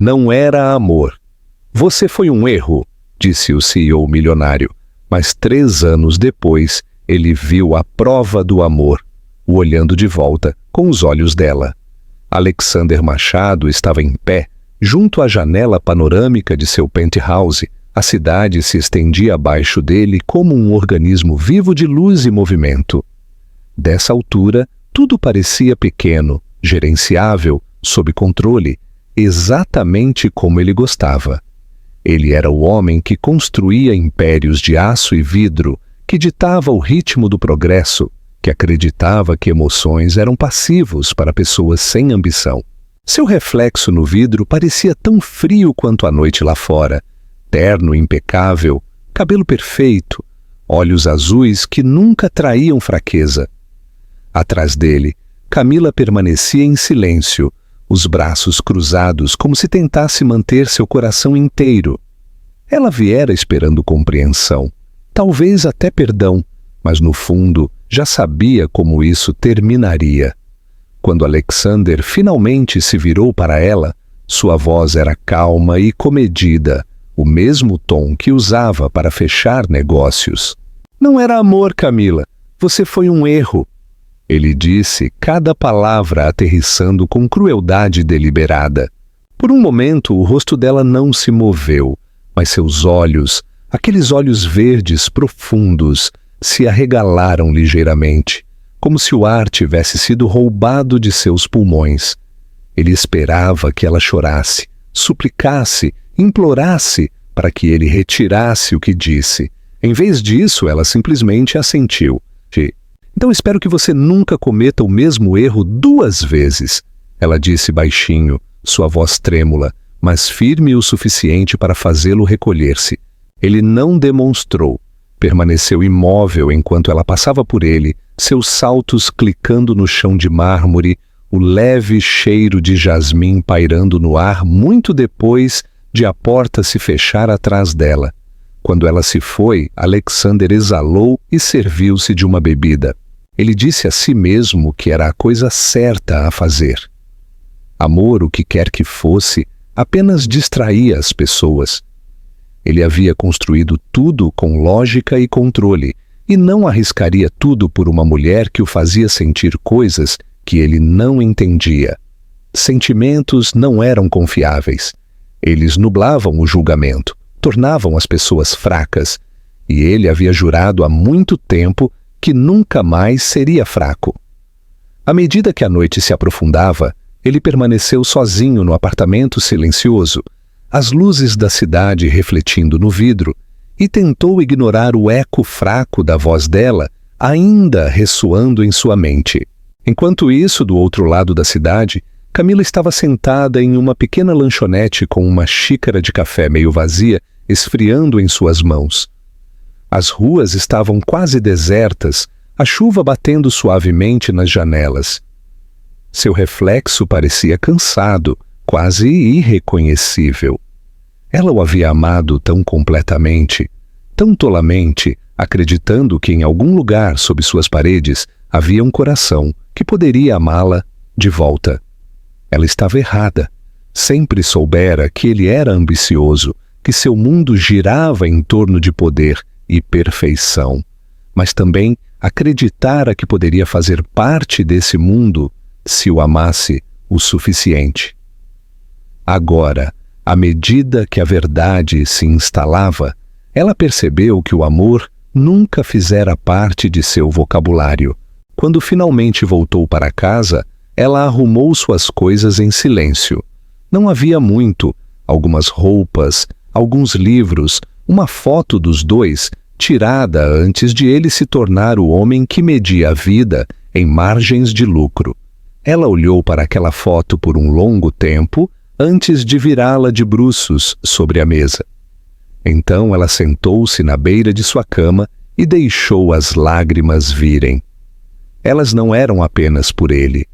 Não era amor. Você foi um erro, disse o CEO milionário, mas 3 anos depois ele viu a prova do amor, o olhando de volta com os olhos dela. Alexander Machado estava em pé, junto à janela panorâmica de seu penthouse. A cidade se estendia abaixo dele como um organismo vivo de luz e movimento. Dessa altura, tudo parecia pequeno, gerenciável, sob controle, exatamente como ele gostava. Ele era o homem que construía impérios de aço e vidro, que ditava o ritmo do progresso, que acreditava que emoções eram passivos para pessoas sem ambição. Seu reflexo no vidro parecia tão frio quanto a noite lá fora, terno impecável, cabelo perfeito, olhos azuis que nunca traíam fraqueza. Atrás dele, Camila permanecia em silêncio, os braços cruzados como se tentasse manter seu coração inteiro. Ela viera esperando compreensão, talvez até perdão, mas no fundo já sabia como isso terminaria. Quando Alexander finalmente se virou para ela, sua voz era calma e comedida, o mesmo tom que usava para fechar negócios. Não era amor, Camila. Você foi um erro. Ele disse, cada palavra aterrissando com crueldade deliberada. Por um momento, o rosto dela não se moveu, mas seus olhos, aqueles olhos verdes profundos, se arregalaram ligeiramente, como se o ar tivesse sido roubado de seus pulmões. Ele esperava que ela chorasse, suplicasse, implorasse para que ele retirasse o que disse. Em vez disso, ela simplesmente assentiu. Então espero que você nunca cometa o mesmo erro 2 vezes, ela disse baixinho, sua voz trêmula, mas firme o suficiente para fazê-lo recolher-se. Ele não demonstrou. Permaneceu imóvel enquanto ela passava por ele, seus saltos clicando no chão de mármore, o leve cheiro de jasmim pairando no ar muito depois de a porta se fechar atrás dela. Quando ela se foi, Alexander exalou e serviu-se de uma bebida. Ele disse a si mesmo que era a coisa certa a fazer. Amor, o que quer que fosse, apenas distraía as pessoas. Ele havia construído tudo com lógica e controle, e não arriscaria tudo por uma mulher que o fazia sentir coisas que ele não entendia. Sentimentos não eram confiáveis. Eles nublavam o julgamento, tornavam as pessoas fracas, e ele havia jurado há muito tempo que nunca mais seria fraco. À medida que a noite se aprofundava, ele permaneceu sozinho no apartamento silencioso, as luzes da cidade refletindo no vidro, e tentou ignorar o eco fraco da voz dela, ainda ressoando em sua mente. Enquanto isso, do outro lado da cidade, Camila estava sentada em uma pequena lanchonete com uma xícara de café meio vazia, esfriando em suas mãos. As ruas estavam quase desertas, a chuva batendo suavemente nas janelas. Seu reflexo parecia cansado, quase irreconhecível. Ela o havia amado tão completamente, tão tolamente, acreditando que em algum lugar sob suas paredes havia um coração que poderia amá-la de volta. Ela estava errada. Sempre soubera que ele era ambicioso, que seu mundo girava em torno de poder e perfeição, mas também acreditara que poderia fazer parte desse mundo se o amasse o suficiente. Agora, à medida que a verdade se instalava, ela percebeu que o amor nunca fizera parte de seu vocabulário. Quando finalmente voltou para casa, ela arrumou suas coisas em silêncio. Não havia muito, algumas roupas, alguns livros, uma foto dos dois, tirada antes de ele se tornar o homem que media a vida em margens de lucro. Ela olhou para aquela foto por um longo tempo, antes de virá-la de bruços sobre a mesa. Então ela sentou-se na beira de sua cama e deixou as lágrimas virem. Elas não eram apenas por ele.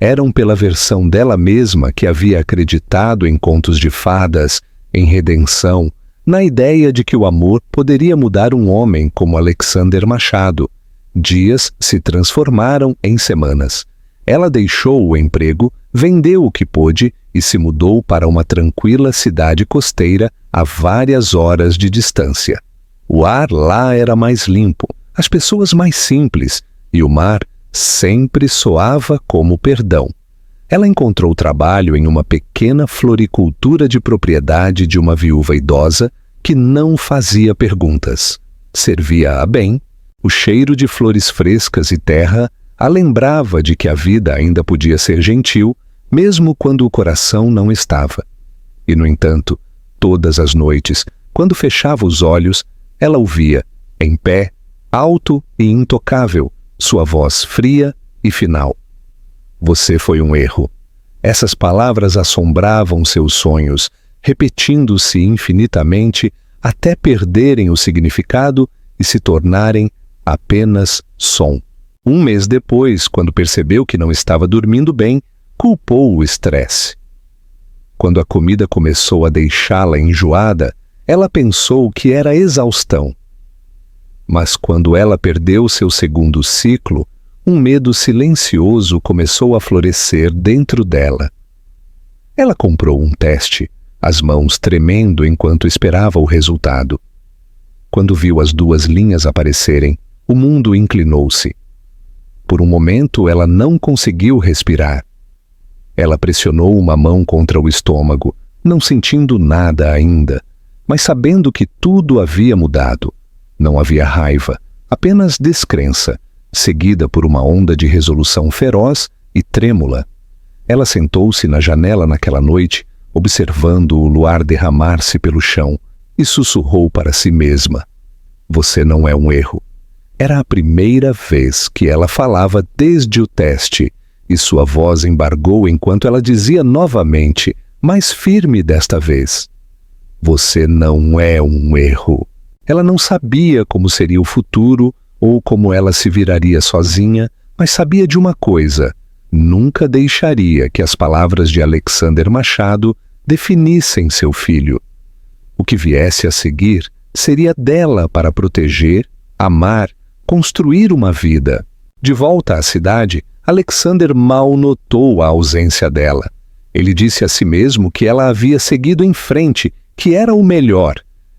Eram pela versão dela mesma que havia acreditado em contos de fadas, em redenção, na ideia de que o amor poderia mudar um homem como Alexander Machado. Dias se transformaram em semanas. Ela deixou o emprego, vendeu o que pôde e se mudou para uma tranquila cidade costeira a várias horas de distância. O ar lá era mais limpo, as pessoas mais simples, e o mar sempre soava como perdão. Ela encontrou trabalho em uma pequena floricultura de propriedade de uma viúva idosa que não fazia perguntas. Servia-a bem, o cheiro de flores frescas e terra a lembrava de que a vida ainda podia ser gentil, mesmo quando o coração não estava. E, no entanto, todas as noites, quando fechava os olhos, ela ouvia, em pé, alto e intocável, sua voz fria e final. Você foi um erro. Essas palavras assombravam seus sonhos, repetindo-se infinitamente até perderem o significado e se tornarem apenas som. Um mês depois, quando percebeu que não estava dormindo bem, culpou o estresse. Quando a comida começou a deixá-la enjoada, ela pensou que era exaustão. Mas quando ela perdeu seu segundo ciclo, um medo silencioso começou a florescer dentro dela. Ela comprou um teste, as mãos tremendo enquanto esperava o resultado. Quando viu as 2 linhas aparecerem, o mundo inclinou-se. Por um momento, ela não conseguiu respirar. Ela pressionou uma mão contra o estômago, não sentindo nada ainda, mas sabendo que tudo havia mudado. Não havia raiva, apenas descrença, seguida por uma onda de resolução feroz e trêmula. Ela sentou-se na janela naquela noite, observando o luar derramar-se pelo chão, e sussurrou para si mesma: "Você não é um erro." Era a primeira vez que ela falava desde o teste, e sua voz embargou enquanto ela dizia novamente, mais firme desta vez: "Você não é um erro." Ela não sabia como seria o futuro ou como ela se viraria sozinha, mas sabia de uma coisa: nunca deixaria que as palavras de Alexander Machado definissem seu filho. O que viesse a seguir seria dela para proteger, amar, construir uma vida. De volta à cidade, Alexander mal notou a ausência dela. Ele disse a si mesmo que ela havia seguido em frente, que era o melhor.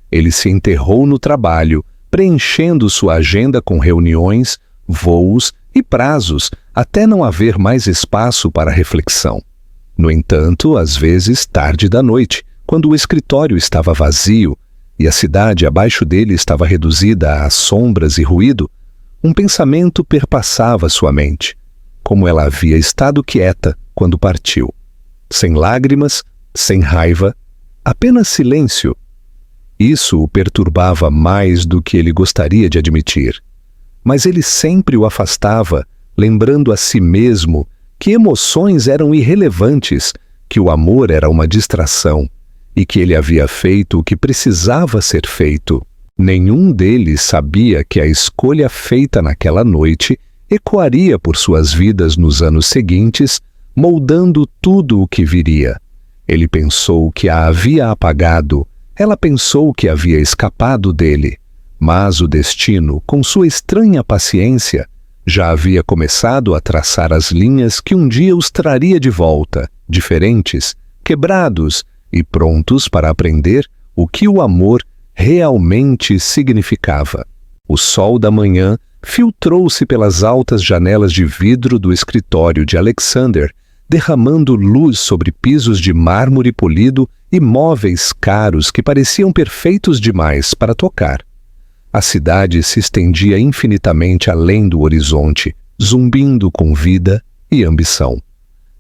Ele se enterrou no trabalho, preenchendo sua agenda com reuniões, voos e prazos, até não haver mais espaço para reflexão. No entanto, às vezes tarde da noite, quando o escritório estava vazio e a cidade abaixo dele estava reduzida a sombras e ruído, um pensamento perpassava sua mente, como ela havia estado quieta quando partiu. Sem lágrimas, sem raiva, apenas silêncio. Isso o perturbava mais do que ele gostaria de admitir. Mas ele sempre o afastava, lembrando a si mesmo que emoções eram irrelevantes, que o amor era uma distração e que ele havia feito o que precisava ser feito. Nenhum deles sabia que a escolha feita naquela noite ecoaria por suas vidas nos anos seguintes, moldando tudo o que viria. Ele pensou que a havia apagado, ela pensou que havia escapado dele, mas o destino, com sua estranha paciência, já havia começado a traçar as linhas que um dia os traria de volta, diferentes, quebrados e prontos para aprender o que o amor realmente significava. O sol da manhã filtrou-se pelas altas janelas de vidro do escritório de Alexander, derramando luz sobre pisos de mármore polido e móveis caros que pareciam perfeitos demais para tocar. A cidade se estendia infinitamente além do horizonte, zumbindo com vida e ambição.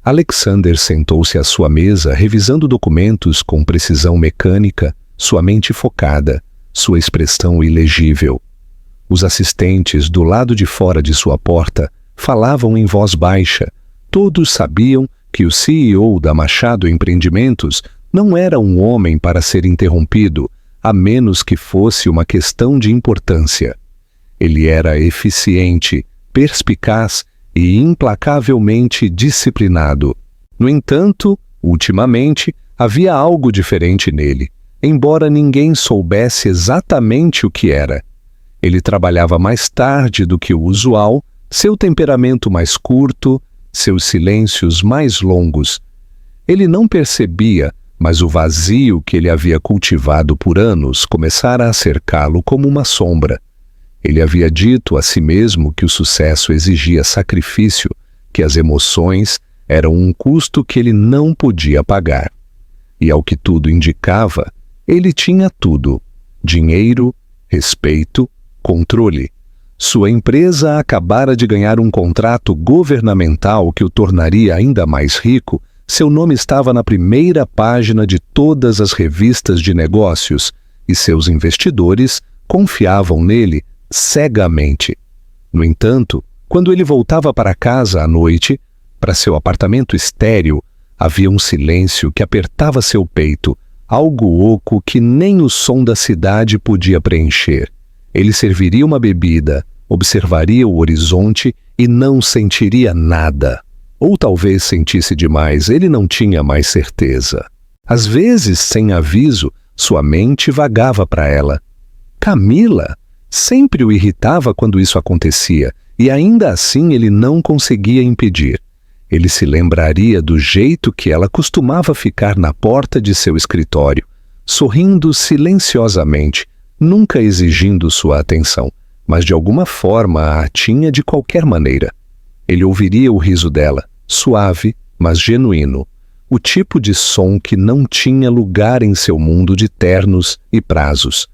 Alexander sentou-se à sua mesa, revisando documentos com precisão mecânica, sua mente focada, sua expressão ilegível. Os assistentes do lado de fora de sua porta falavam em voz baixa. Todos sabiam que o CEO da Machado Empreendimentos não era um homem para ser interrompido, a menos que fosse uma questão de importância. Ele era eficiente, perspicaz e implacavelmente disciplinado. No entanto, ultimamente, havia algo diferente nele, embora ninguém soubesse exatamente o que era. Ele trabalhava mais tarde do que o usual, seu temperamento mais curto, seus silêncios mais longos. Ele não percebia, mas o vazio que ele havia cultivado por anos começara a cercá-lo como uma sombra. Ele havia dito a si mesmo que o sucesso exigia sacrifício, que as emoções eram um custo que ele não podia pagar. E ao que tudo indicava, ele tinha tudo: dinheiro, respeito, controle. Sua empresa acabara de ganhar um contrato governamental que o tornaria ainda mais rico. Seu nome estava na primeira página de todas as revistas de negócios e seus investidores confiavam nele cegamente. No entanto, quando ele voltava para casa à noite, para seu apartamento estéril, havia um silêncio que apertava seu peito, algo oco que nem o som da cidade podia preencher. Ele serviria uma bebida, observaria o horizonte e não sentiria nada. Ou talvez sentisse demais, ele não tinha mais certeza. Às vezes, sem aviso, sua mente vagava para ela. Camila sempre o irritava quando isso acontecia, e ainda assim ele não conseguia impedir. Ele se lembraria do jeito que ela costumava ficar na porta de seu escritório, sorrindo silenciosamente, nunca exigindo sua atenção, mas de alguma forma a tinha de qualquer maneira. Ele ouviria o riso dela, suave, mas genuíno, o tipo de som que não tinha lugar em seu mundo de ternos e prazos.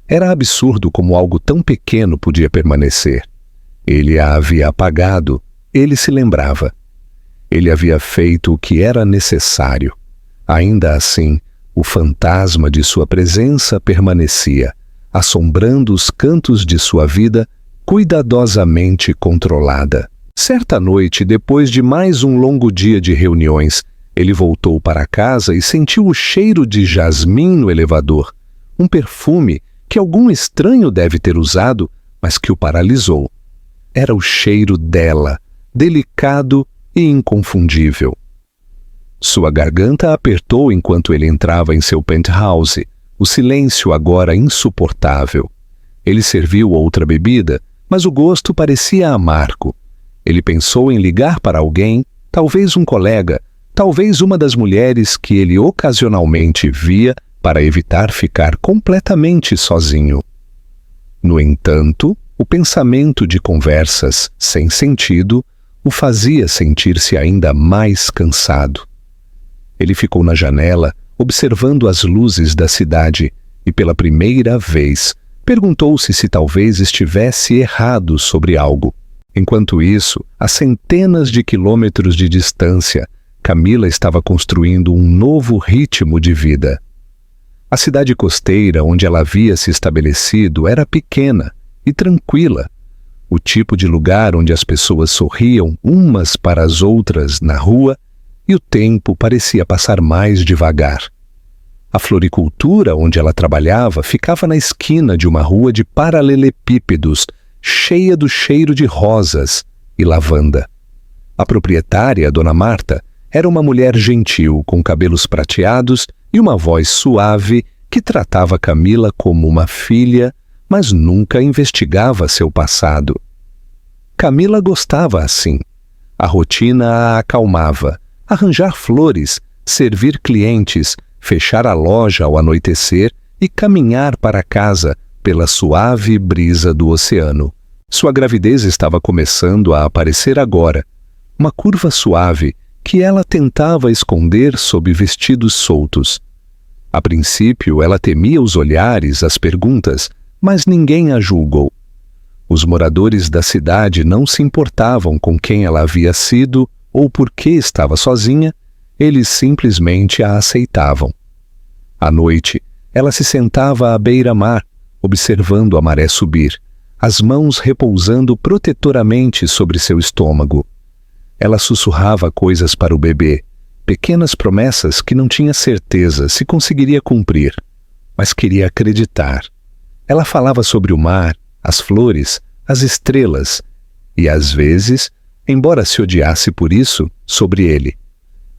Era absurdo como algo tão pequeno podia permanecer. Ele a havia apagado, ele se lembrava. Ele havia feito o que era necessário. Ainda assim, o fantasma de sua presença permanecia, assombrando os cantos de sua vida cuidadosamente controlada. Certa noite, depois de mais um longo dia de reuniões, ele voltou para casa e sentiu o cheiro de jasmim no elevador, um perfume que algum estranho deve ter usado, mas que o paralisou. Era o cheiro dela, delicado e inconfundível. Sua garganta apertou enquanto ele entrava em seu penthouse, o silêncio agora insuportável. Ele serviu outra bebida, mas o gosto parecia amargo. Ele pensou em ligar para alguém, talvez um colega, talvez uma das mulheres que ele ocasionalmente via para evitar ficar completamente sozinho. No entanto, o pensamento de conversas sem sentido o fazia sentir-se ainda mais cansado. Ele ficou na janela, observando as luzes da cidade, e pela primeira vez perguntou-se se talvez estivesse errado sobre algo. Enquanto isso, a centenas de quilômetros de distância, Camila estava construindo um novo ritmo de vida. A cidade costeira onde ela havia se estabelecido era pequena e tranquila, o tipo de lugar onde as pessoas sorriam umas para as outras na rua e o tempo parecia passar mais devagar. A floricultura onde ela trabalhava ficava na esquina de uma rua de paralelepípedos, cheia do cheiro de rosas e lavanda. A proprietária, Dona Marta, era uma mulher gentil, com cabelos prateados e uma voz suave que tratava Camila como uma filha, mas nunca investigava seu passado. Camila gostava assim. A rotina a acalmava. Arranjar flores, servir clientes, fechar a loja ao anoitecer e caminhar para casa pela suave brisa do oceano. Sua gravidez estava começando a aparecer agora, uma curva suave que ela tentava esconder sob vestidos soltos. A princípio, ela temia os olhares, as perguntas, mas ninguém a julgou. Os moradores da cidade não se importavam com quem ela havia sido ou por que estava sozinha, eles simplesmente a aceitavam. À noite, ela se sentava à beira-mar, observando a maré subir, as mãos repousando protetoramente sobre seu estômago. Ela sussurrava coisas para o bebê, pequenas promessas que não tinha certeza se conseguiria cumprir, mas queria acreditar. Ela falava sobre o mar, as flores, as estrelas e, às vezes, embora se odiasse por isso, sobre ele.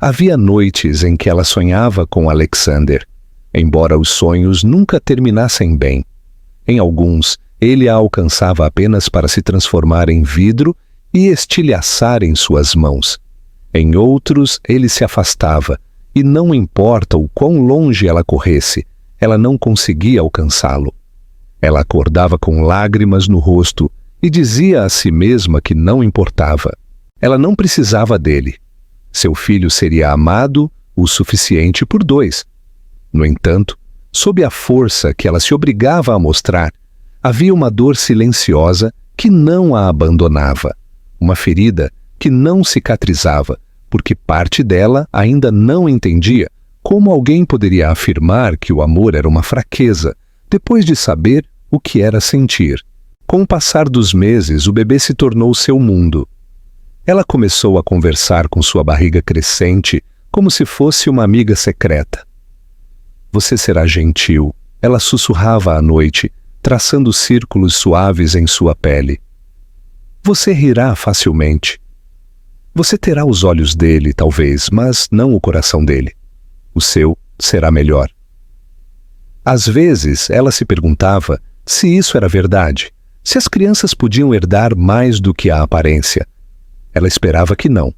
Havia noites em que ela sonhava com Alexander, embora os sonhos nunca terminassem bem. Em alguns, ele a alcançava apenas para se transformar em vidro e estilhaçar em suas mãos. Em outros, ele se afastava, e não importa o quão longe ela corresse, ela não conseguia alcançá-lo. Ela acordava com lágrimas no rosto e dizia a si mesma que não importava. Ela não precisava dele. Seu filho seria amado o suficiente por 2. No entanto, sob a força que ela se obrigava a mostrar, havia uma dor silenciosa que não a abandonava, uma ferida que não cicatrizava, porque parte dela ainda não entendia como alguém poderia afirmar que o amor era uma fraqueza, depois de saber o que era sentir. Com o passar dos meses, o bebê se tornou seu mundo. Ela começou a conversar com sua barriga crescente, como se fosse uma amiga secreta. Você será gentil, ela sussurrava à noite, traçando círculos suaves em sua pele. Você rirá facilmente. Você terá os olhos dele, talvez, mas não o coração dele. O seu será melhor. Às vezes, ela se perguntava se isso era verdade, se as crianças podiam herdar mais do que a aparência. Ela esperava que não.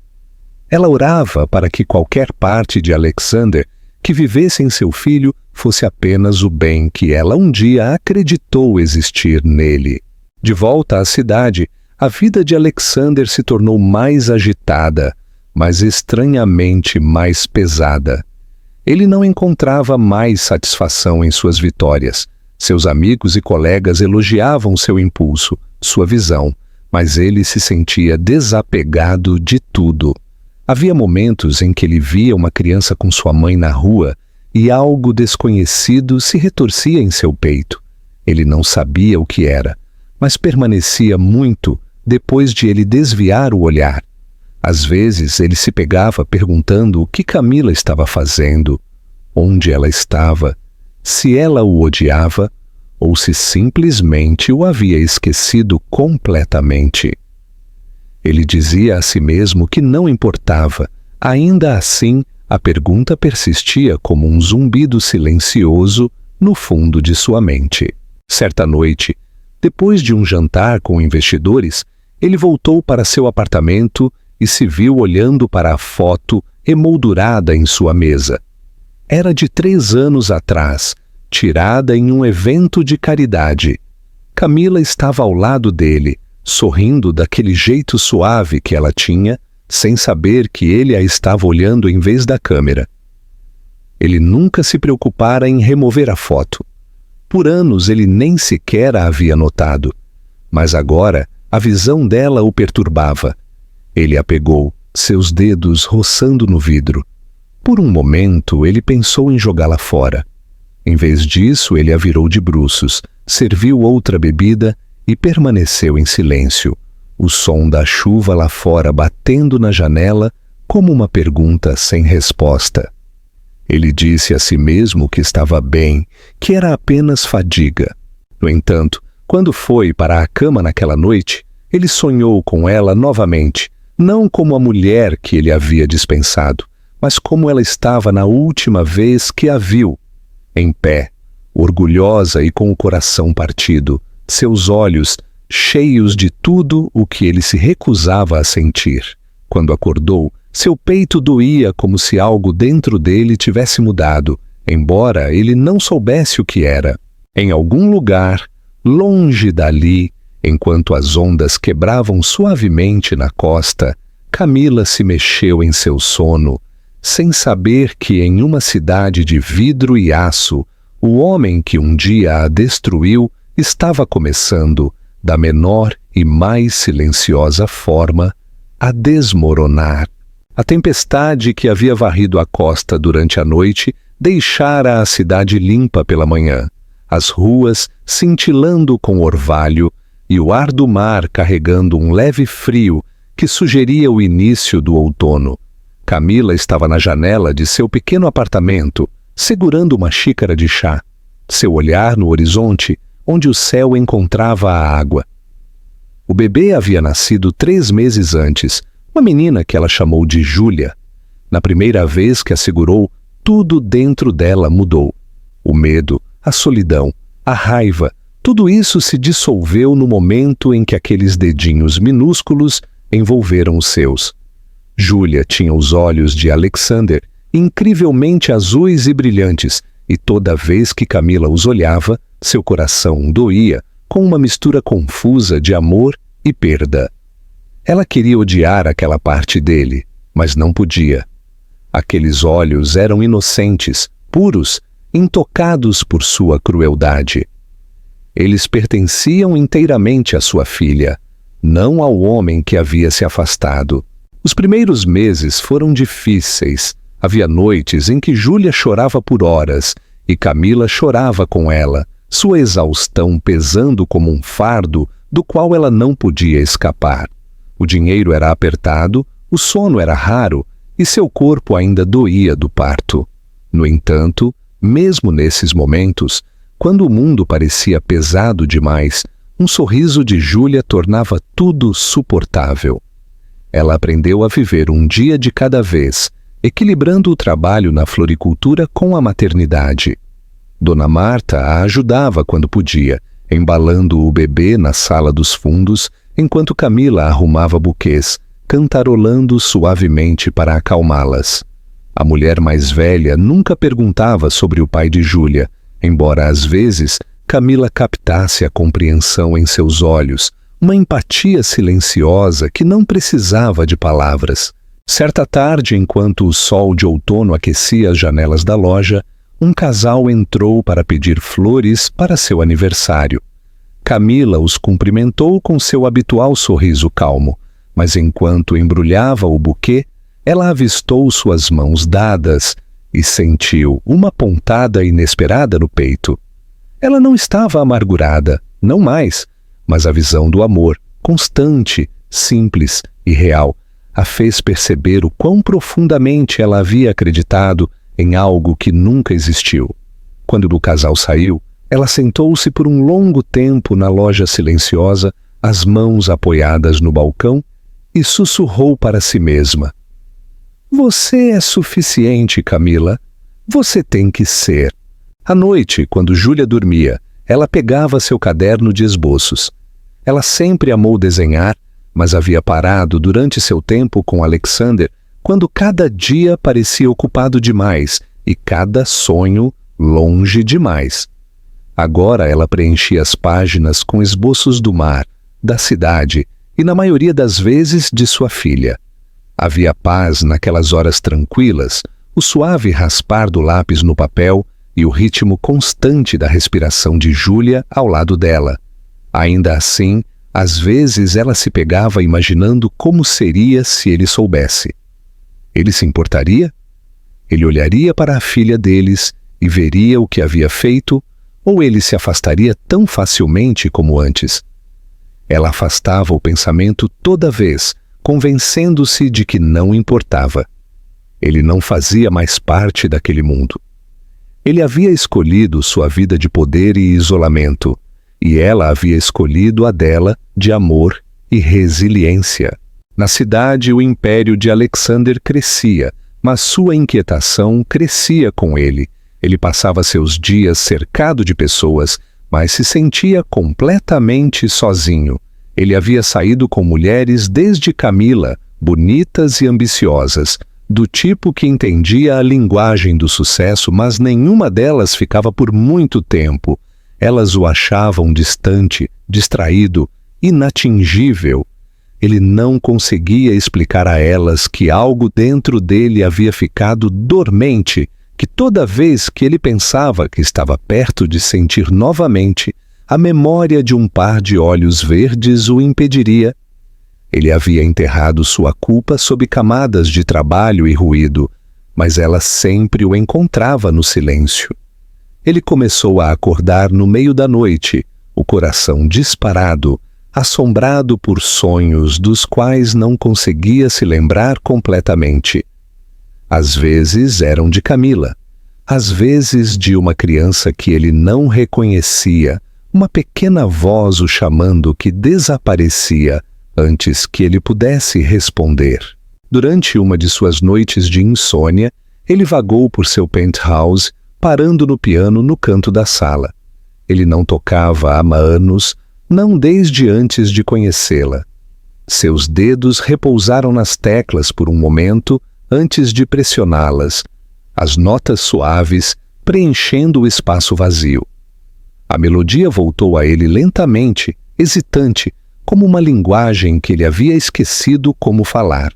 Ela orava para que qualquer parte de Alexander que vivesse em seu filho fosse apenas o bem que ela um dia acreditou existir nele. De volta à cidade, a vida de Alexander se tornou mais agitada, mas estranhamente mais pesada. Ele não encontrava mais satisfação em suas vitórias. Seus amigos e colegas elogiavam seu impulso, sua visão, mas ele se sentia desapegado de tudo. Havia momentos em que ele via uma criança com sua mãe na rua e algo desconhecido se retorcia em seu peito. Ele não sabia o que era, mas permanecia muito depois de ele desviar o olhar. Às vezes ele se pegava perguntando o que Camila estava fazendo, onde ela estava, se ela o odiava ou se simplesmente o havia esquecido completamente. Ele dizia a si mesmo que não importava. Ainda assim, a pergunta persistia como um zumbido silencioso no fundo de sua mente. Certa noite, depois de um jantar com investidores, ele voltou para seu apartamento e se viu olhando para a foto emoldurada em sua mesa. Era de 3 anos atrás, tirada em um evento de caridade. Camila estava ao lado dele, sorrindo daquele jeito suave que ela tinha, sem saber que ele a estava olhando em vez da câmera. Ele nunca se preocupara em remover a foto. Por anos ele nem sequer a havia notado. Mas agora a visão dela o perturbava. Ele a pegou, seus dedos roçando no vidro. Por um momento ele pensou em jogá-la fora. Em vez disso, ele a virou de bruços, serviu outra bebida e permaneceu em silêncio, o som da chuva lá fora batendo na janela como uma pergunta sem resposta. Ele disse a si mesmo que estava bem, que era apenas fadiga. No entanto, quando foi para a cama naquela noite, ele sonhou com ela novamente, não como a mulher que ele havia dispensado, mas como ela estava na última vez que a viu, em pé, orgulhosa e com o coração partido, seus olhos cheios de tudo o que ele se recusava a sentir. Quando acordou, seu peito doía como se algo dentro dele tivesse mudado, embora ele não soubesse o que era. Em algum lugar, longe dali, enquanto as ondas quebravam suavemente na costa, Camila se mexeu em seu sono, sem saber que em uma cidade de vidro e aço, o homem que um dia a destruiu estava começando, da menor e mais silenciosa forma, a desmoronar. A tempestade que havia varrido a costa durante a noite deixara a cidade limpa pela manhã, as ruas cintilando com orvalho e o ar do mar carregando um leve frio que sugeria o início do outono. Camila estava na janela de seu pequeno apartamento, segurando uma xícara de chá, seu olhar no horizonte, onde o céu encontrava a água. O bebê havia nascido 3 meses antes, uma menina que ela chamou de Júlia. Na primeira vez que a segurou, tudo dentro dela mudou. O medo, a solidão, a raiva, tudo isso se dissolveu no momento em que aqueles dedinhos minúsculos envolveram os seus. Júlia tinha os olhos de Alexander incrivelmente azuis e brilhantes, e toda vez que Camila os olhava, seu coração doía com uma mistura confusa de amor e perda. Ela queria odiar aquela parte dele, mas não podia. Aqueles olhos eram inocentes, puros, intocados por sua crueldade. Eles pertenciam inteiramente à sua filha, não ao homem que havia se afastado. Os primeiros meses foram difíceis. Havia noites em que Júlia chorava por horas e Camila chorava com ela, sua exaustão pesando como um fardo do qual ela não podia escapar. O dinheiro era apertado, o sono era raro e seu corpo ainda doía do parto. No entanto, mesmo nesses momentos, quando o mundo parecia pesado demais, um sorriso de Júlia tornava tudo suportável. Ela aprendeu a viver um dia de cada vez, equilibrando o trabalho na floricultura com a maternidade. Dona Marta a ajudava quando podia, embalando o bebê na sala dos fundos, enquanto Camila arrumava buquês, cantarolando suavemente para acalmá-las. A mulher mais velha nunca perguntava sobre o pai de Júlia, embora às vezes Camila captasse a compreensão em seus olhos, uma empatia silenciosa que não precisava de palavras. Certa tarde, enquanto o sol de outono aquecia as janelas da loja, um casal entrou para pedir flores para seu aniversário. Camila os cumprimentou com seu habitual sorriso calmo, mas enquanto embrulhava o buquê, ela avistou suas mãos dadas e sentiu uma pontada inesperada no peito. Ela não estava amargurada, não mais, mas a visão do amor, constante, simples e real, a fez perceber o quão profundamente ela havia acreditado em algo que nunca existiu. Quando o casal saiu, ela sentou-se por um longo tempo na loja silenciosa, as mãos apoiadas no balcão, e sussurrou para si mesma: "Você é suficiente, Camila. Você tem que ser." À noite, quando Júlia dormia, ela pegava seu caderno de esboços. Ela sempre amou desenhar, mas havia parado durante seu tempo com Alexander quando cada dia parecia ocupado demais e cada sonho longe demais. Agora ela preenchia as páginas com esboços do mar, da cidade e, na maioria das vezes, de sua filha. Havia paz naquelas horas tranquilas, o suave raspar do lápis no papel e o ritmo constante da respiração de Júlia ao lado dela. Ainda assim, às vezes ela se pegava imaginando como seria se ele soubesse. Ele se importaria? Ele olharia para a filha deles e veria o que havia feito, ou ele se afastaria tão facilmente como antes? Ela afastava o pensamento toda vez, convencendo-se de que não importava. Ele não fazia mais parte daquele mundo. Ele havia escolhido sua vida de poder e isolamento, e ela havia escolhido a dela de amor e resiliência. Na cidade, o império de Alexander crescia, mas sua inquietação crescia com ele. Ele passava seus dias cercado de pessoas, mas se sentia completamente sozinho. Ele havia saído com mulheres desde Camila, bonitas e ambiciosas, do tipo que entendia a linguagem do sucesso, mas nenhuma delas ficava por muito tempo. Elas o achavam distante, distraído, inatingível. Ele não conseguia explicar a elas que algo dentro dele havia ficado dormente, que toda vez que ele pensava que estava perto de sentir novamente, a memória de um par de olhos verdes o impediria. Ele havia enterrado sua culpa sob camadas de trabalho e ruído, mas ela sempre o encontrava no silêncio. Ele começou a acordar no meio da noite, o coração disparado, assombrado por sonhos dos quais não conseguia se lembrar completamente. Às vezes eram de Camila, às vezes de uma criança que ele não reconhecia, uma pequena voz o chamando que desaparecia antes que ele pudesse responder. Durante uma de suas noites de insônia, ele vagou por seu penthouse, parando no piano no canto da sala. Ele não tocava há anos, não desde antes de conhecê-la. Seus dedos repousaram nas teclas por um momento antes de pressioná-las, as notas suaves preenchendo o espaço vazio. A melodia voltou a ele lentamente, hesitante, como uma linguagem que ele havia esquecido como falar.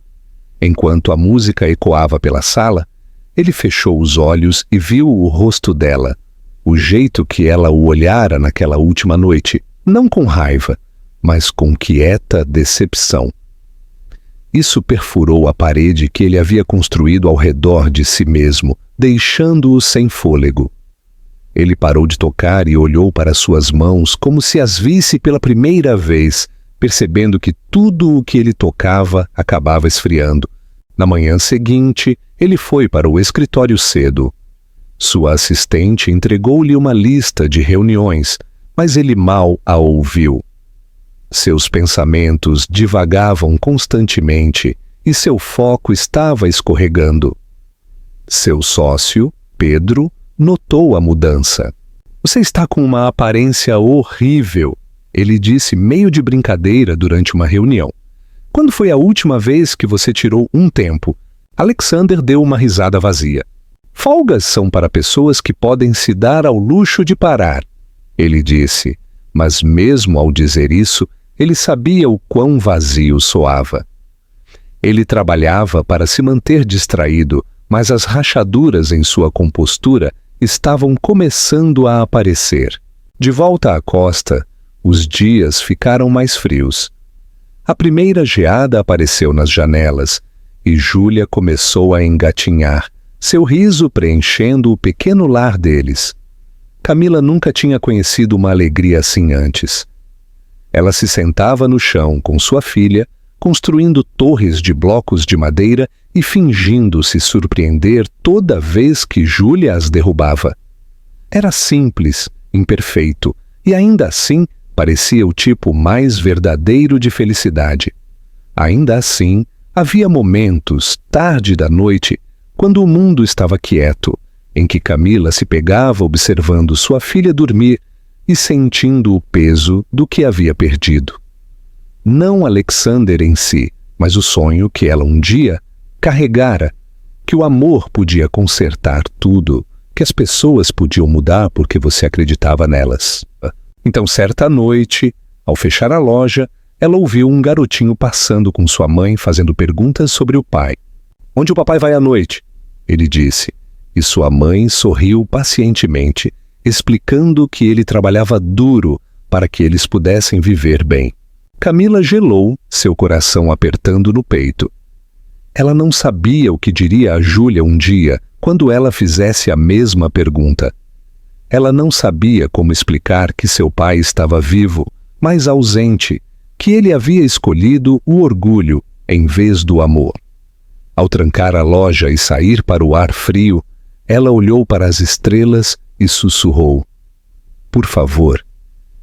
Enquanto a música ecoava pela sala, ele fechou os olhos e viu o rosto dela, o jeito que ela o olhara naquela última noite, não com raiva, mas com quieta decepção. Isso perfurou a parede que ele havia construído ao redor de si mesmo, deixando-o sem fôlego. Ele parou de tocar e olhou para suas mãos como se as visse pela primeira vez, percebendo que tudo o que ele tocava acabava esfriando. Na manhã seguinte, ele foi para o escritório cedo. Sua assistente entregou-lhe uma lista de reuniões, mas ele mal a ouviu. Seus pensamentos divagavam constantemente e seu foco estava escorregando. Seu sócio, Pedro, notou a mudança. "Você está com uma aparência horrível", ele disse meio de brincadeira durante uma reunião. "Quando foi a última vez que você tirou um tempo?" Alexander deu uma risada vazia. "Folgas são para pessoas que podem se dar ao luxo de parar", ele disse, mas mesmo ao dizer isso, ele sabia o quão vazio soava. Ele trabalhava para se manter distraído, mas as rachaduras em sua compostura estavam começando a aparecer. De volta à costa, os dias ficaram mais frios. A primeira geada apareceu nas janelas e Júlia começou a engatinhar, seu riso preenchendo o pequeno lar deles. Camila nunca tinha conhecido uma alegria assim antes. Ela se sentava no chão com sua filha, construindo torres de blocos de madeira e fingindo se surpreender toda vez que Júlia as derrubava. Era simples, imperfeito, e ainda assim parecia o tipo mais verdadeiro de felicidade. Ainda assim, havia momentos, tarde da noite, quando o mundo estava quieto, em que Camila se pegava observando sua filha dormir e sentindo o peso do que havia perdido. Não Alexander em si, mas o sonho que ela um dia carregara, que o amor podia consertar tudo, que as pessoas podiam mudar porque você acreditava nelas. Então, certa noite, ao fechar a loja, ela ouviu um garotinho passando com sua mãe fazendo perguntas sobre o pai. "Onde o papai vai à noite?" ele disse, e sua mãe sorriu pacientemente, explicando que ele trabalhava duro para que eles pudessem viver bem. Camila gelou, seu coração apertando no peito. Ela não sabia o que diria a Júlia um dia, quando ela fizesse a mesma pergunta. Ela não sabia como explicar que seu pai estava vivo, mas ausente, que ele havia escolhido o orgulho em vez do amor. Ao trancar a loja e sair para o ar frio, ela olhou para as estrelas e sussurrou: "Por favor,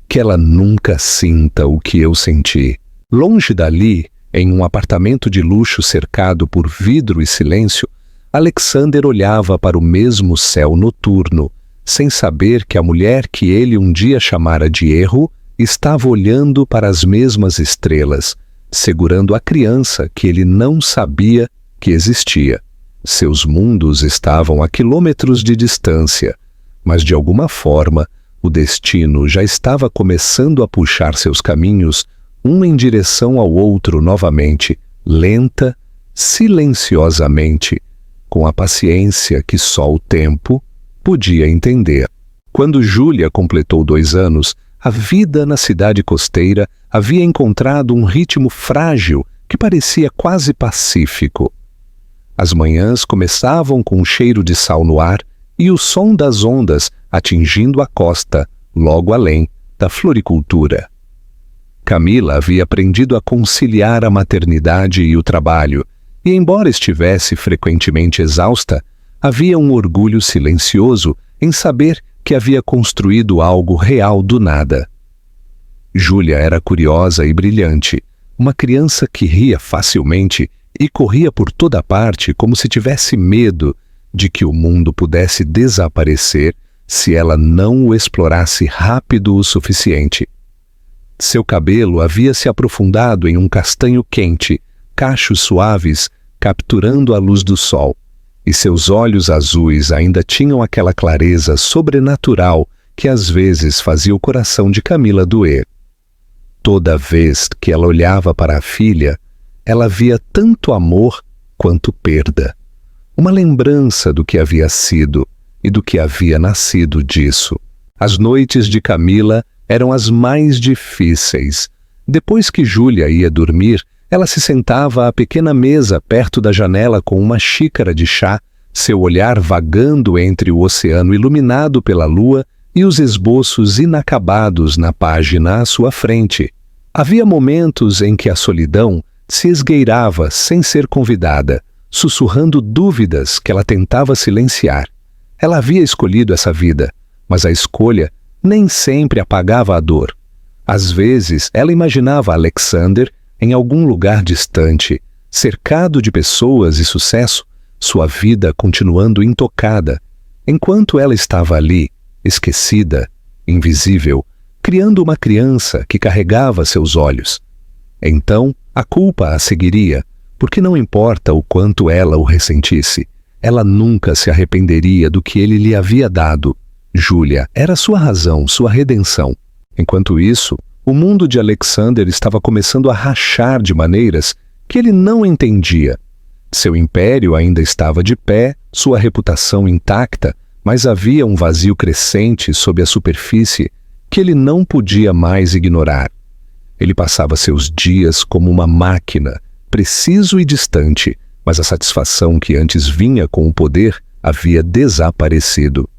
que ela nunca sinta o que eu senti." Longe dali, em um apartamento de luxo cercado por vidro e silêncio, Alexander olhava para o mesmo céu noturno, sem saber que a mulher que ele um dia chamara de erro estava olhando para as mesmas estrelas, segurando a criança que ele não sabia que existia. Seus mundos estavam a quilômetros de distância, mas de alguma forma o destino já estava começando a puxar seus caminhos, um em direção ao outro novamente, lenta, silenciosamente, com a paciência que só o tempo podia entender. Quando Júlia completou 2 anos, a vida na cidade costeira havia encontrado um ritmo frágil que parecia quase pacífico. As manhãs começavam com um cheiro de sal no ar e o som das ondas atingindo a costa, logo além da floricultura. Camila havia aprendido a conciliar a maternidade e o trabalho, e embora estivesse frequentemente exausta, havia um orgulho silencioso em saber que havia construído algo real do nada. Júlia era curiosa e brilhante, uma criança que ria facilmente e corria por toda parte como se tivesse medo de que o mundo pudesse desaparecer se ela não o explorasse rápido o suficiente. Seu cabelo havia se aprofundado em um castanho quente, cachos suaves capturando a luz do sol, e seus olhos azuis ainda tinham aquela clareza sobrenatural que às vezes fazia o coração de Camila doer. Toda vez que ela olhava para a filha, ela via tanto amor quanto perda. Uma lembrança do que havia sido e do que havia nascido disso. As noites de Camila eram as mais difíceis. Depois que Júlia ia dormir, ela se sentava à pequena mesa perto da janela com uma xícara de chá, seu olhar vagando entre o oceano iluminado pela lua e os esboços inacabados na página à sua frente. Havia momentos em que a solidão se esgueirava sem ser convidada, sussurrando dúvidas que ela tentava silenciar. Ela havia escolhido essa vida, mas a escolha nem sempre apagava a dor. Às vezes, ela imaginava Alexander em algum lugar distante, cercado de pessoas e sucesso, sua vida continuando intocada, enquanto ela estava ali, esquecida, invisível, criando uma criança que carregava seus olhos. Então, a culpa a seguiria, porque não importa o quanto ela o ressentisse, ela nunca se arrependeria do que ele lhe havia dado. Júlia era sua razão, sua redenção. Enquanto isso, o mundo de Alexander estava começando a rachar de maneiras que ele não entendia. Seu império ainda estava de pé, sua reputação intacta, mas havia um vazio crescente sob a superfície que ele não podia mais ignorar. Ele passava seus dias como uma máquina, preciso e distante, mas a satisfação que antes vinha com o poder havia desaparecido.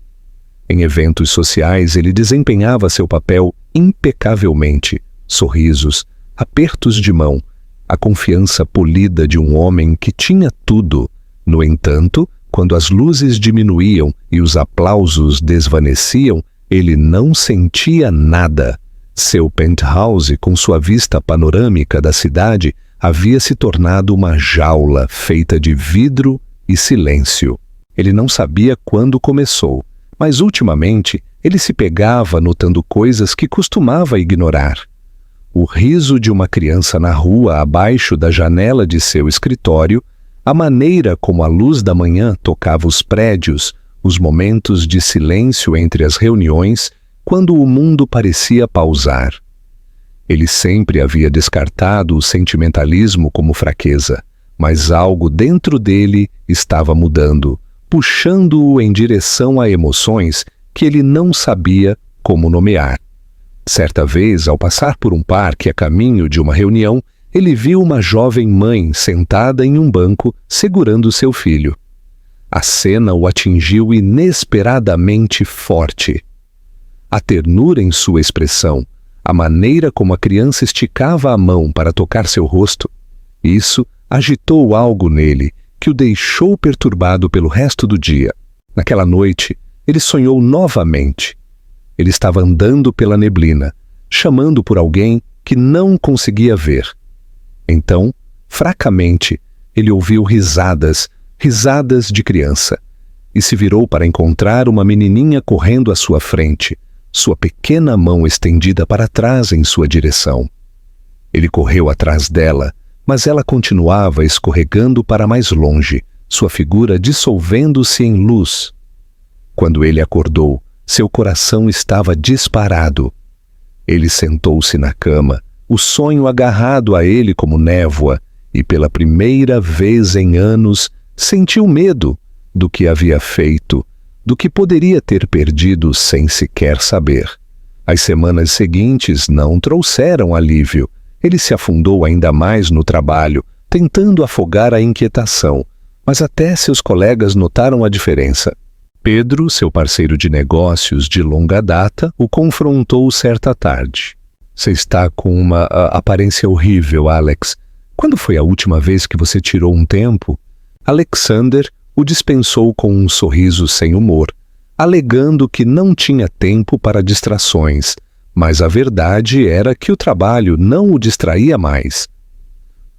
Em eventos sociais, ele desempenhava seu papel impecavelmente. Sorrisos, apertos de mão, a confiança polida de um homem que tinha tudo. No entanto, quando as luzes diminuíam e os aplausos desvaneciam, ele não sentia nada. Seu penthouse, com sua vista panorâmica da cidade, havia se tornado uma jaula feita de vidro e silêncio. Ele não sabia quando começou, mas ultimamente ele se pegava notando coisas que costumava ignorar. O riso de uma criança na rua abaixo da janela de seu escritório, a maneira como a luz da manhã tocava os prédios, os momentos de silêncio entre as reuniões, quando o mundo parecia pausar. Ele sempre havia descartado o sentimentalismo como fraqueza, mas algo dentro dele estava mudando, puxando-o em direção a emoções que ele não sabia como nomear. Certa vez, ao passar por um parque a caminho de uma reunião, ele viu uma jovem mãe sentada em um banco segurando seu filho. A cena o atingiu inesperadamente forte. A ternura em sua expressão, a maneira como a criança esticava a mão para tocar seu rosto, isso agitou algo nele que o deixou perturbado pelo resto do dia. Naquela noite, ele sonhou novamente. Ele estava andando pela neblina, chamando por alguém que não conseguia ver. Então, fracamente, ele ouviu risadas de criança, e se virou para encontrar uma menininha correndo à sua frente, sua pequena mão estendida para trás em sua direção. Ele correu atrás dela, mas ela continuava escorregando para mais longe, sua figura dissolvendo-se em luz. Quando ele acordou, seu coração estava disparado. Ele sentou-se na cama, o sonho agarrado a ele como névoa, e pela primeira vez em anos sentiu medo do que havia feito, do que poderia ter perdido sem sequer saber. As semanas seguintes não trouxeram alívio. Ele se afundou ainda mais no trabalho, tentando afogar a inquietação, mas até seus colegas notaram a diferença. Pedro, seu parceiro de negócios de longa data, o confrontou certa tarde. Você está com uma aparência horrível, Alex. Quando foi a última vez que você tirou um tempo? Alexander o dispensou com um sorriso sem humor, alegando que não tinha tempo para distrações, mas a verdade era que o trabalho não o distraía mais.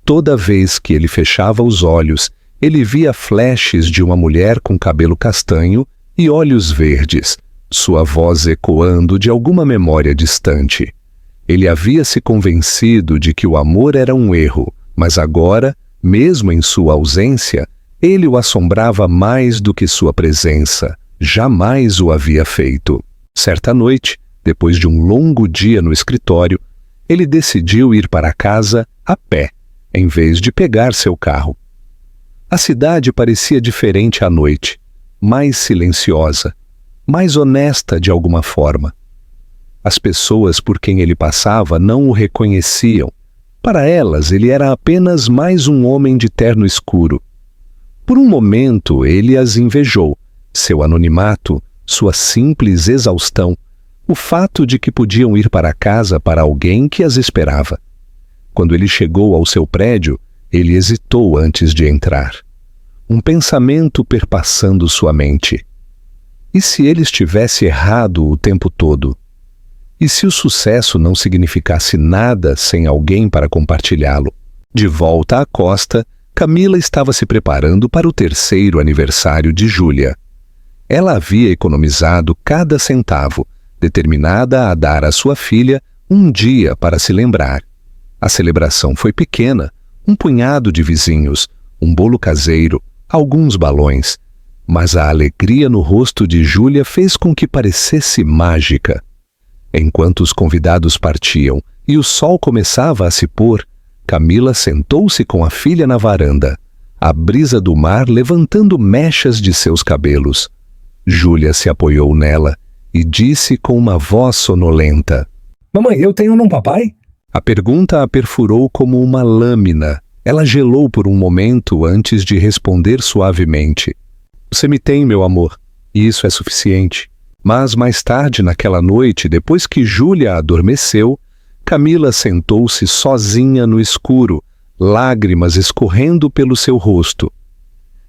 Toda vez que ele fechava os olhos, ele via flashes de uma mulher com cabelo castanho e olhos verdes, sua voz ecoando de alguma memória distante. Ele havia se convencido de que o amor era um erro, mas agora, mesmo em sua ausência, Ele o assombrava mais do que sua presença jamais o havia feito. Certa noite, depois de um longo dia no escritório, ele decidiu ir para casa a pé, em vez de pegar seu carro. A cidade parecia diferente à noite, mais silenciosa, mais honesta de alguma forma. As pessoas por quem ele passava não o reconheciam. Para elas, ele era apenas mais um homem de terno escuro. Por um momento, ele as invejou. Seu anonimato, sua simples exaustão, o fato de que podiam ir para casa para alguém que as esperava. Quando ele chegou ao seu prédio, ele hesitou antes de entrar. Um pensamento perpassando sua mente. E se ele estivesse errado o tempo todo? E se o sucesso não significasse nada sem alguém para compartilhá-lo? De volta à costa, Camila estava se preparando para o 3º aniversário de Júlia. Ela havia economizado cada centavo, determinada a dar à sua filha um dia para se lembrar. A celebração foi pequena, um punhado de vizinhos, um bolo caseiro, alguns balões, mas a alegria no rosto de Júlia fez com que parecesse mágica. Enquanto os convidados partiam e o sol começava a se pôr, Camila sentou-se com a filha na varanda, a brisa do mar levantando mechas de seus cabelos. Júlia se apoiou nela e disse com uma voz sonolenta: Mamãe, eu tenho um papai? A pergunta a perfurou como uma lâmina. Ela gelou por um momento antes de responder suavemente: Você me tem, meu amor, e isso é suficiente. Mas mais tarde naquela noite, depois que Júlia adormeceu, Camila sentou-se sozinha no escuro, lágrimas escorrendo pelo seu rosto.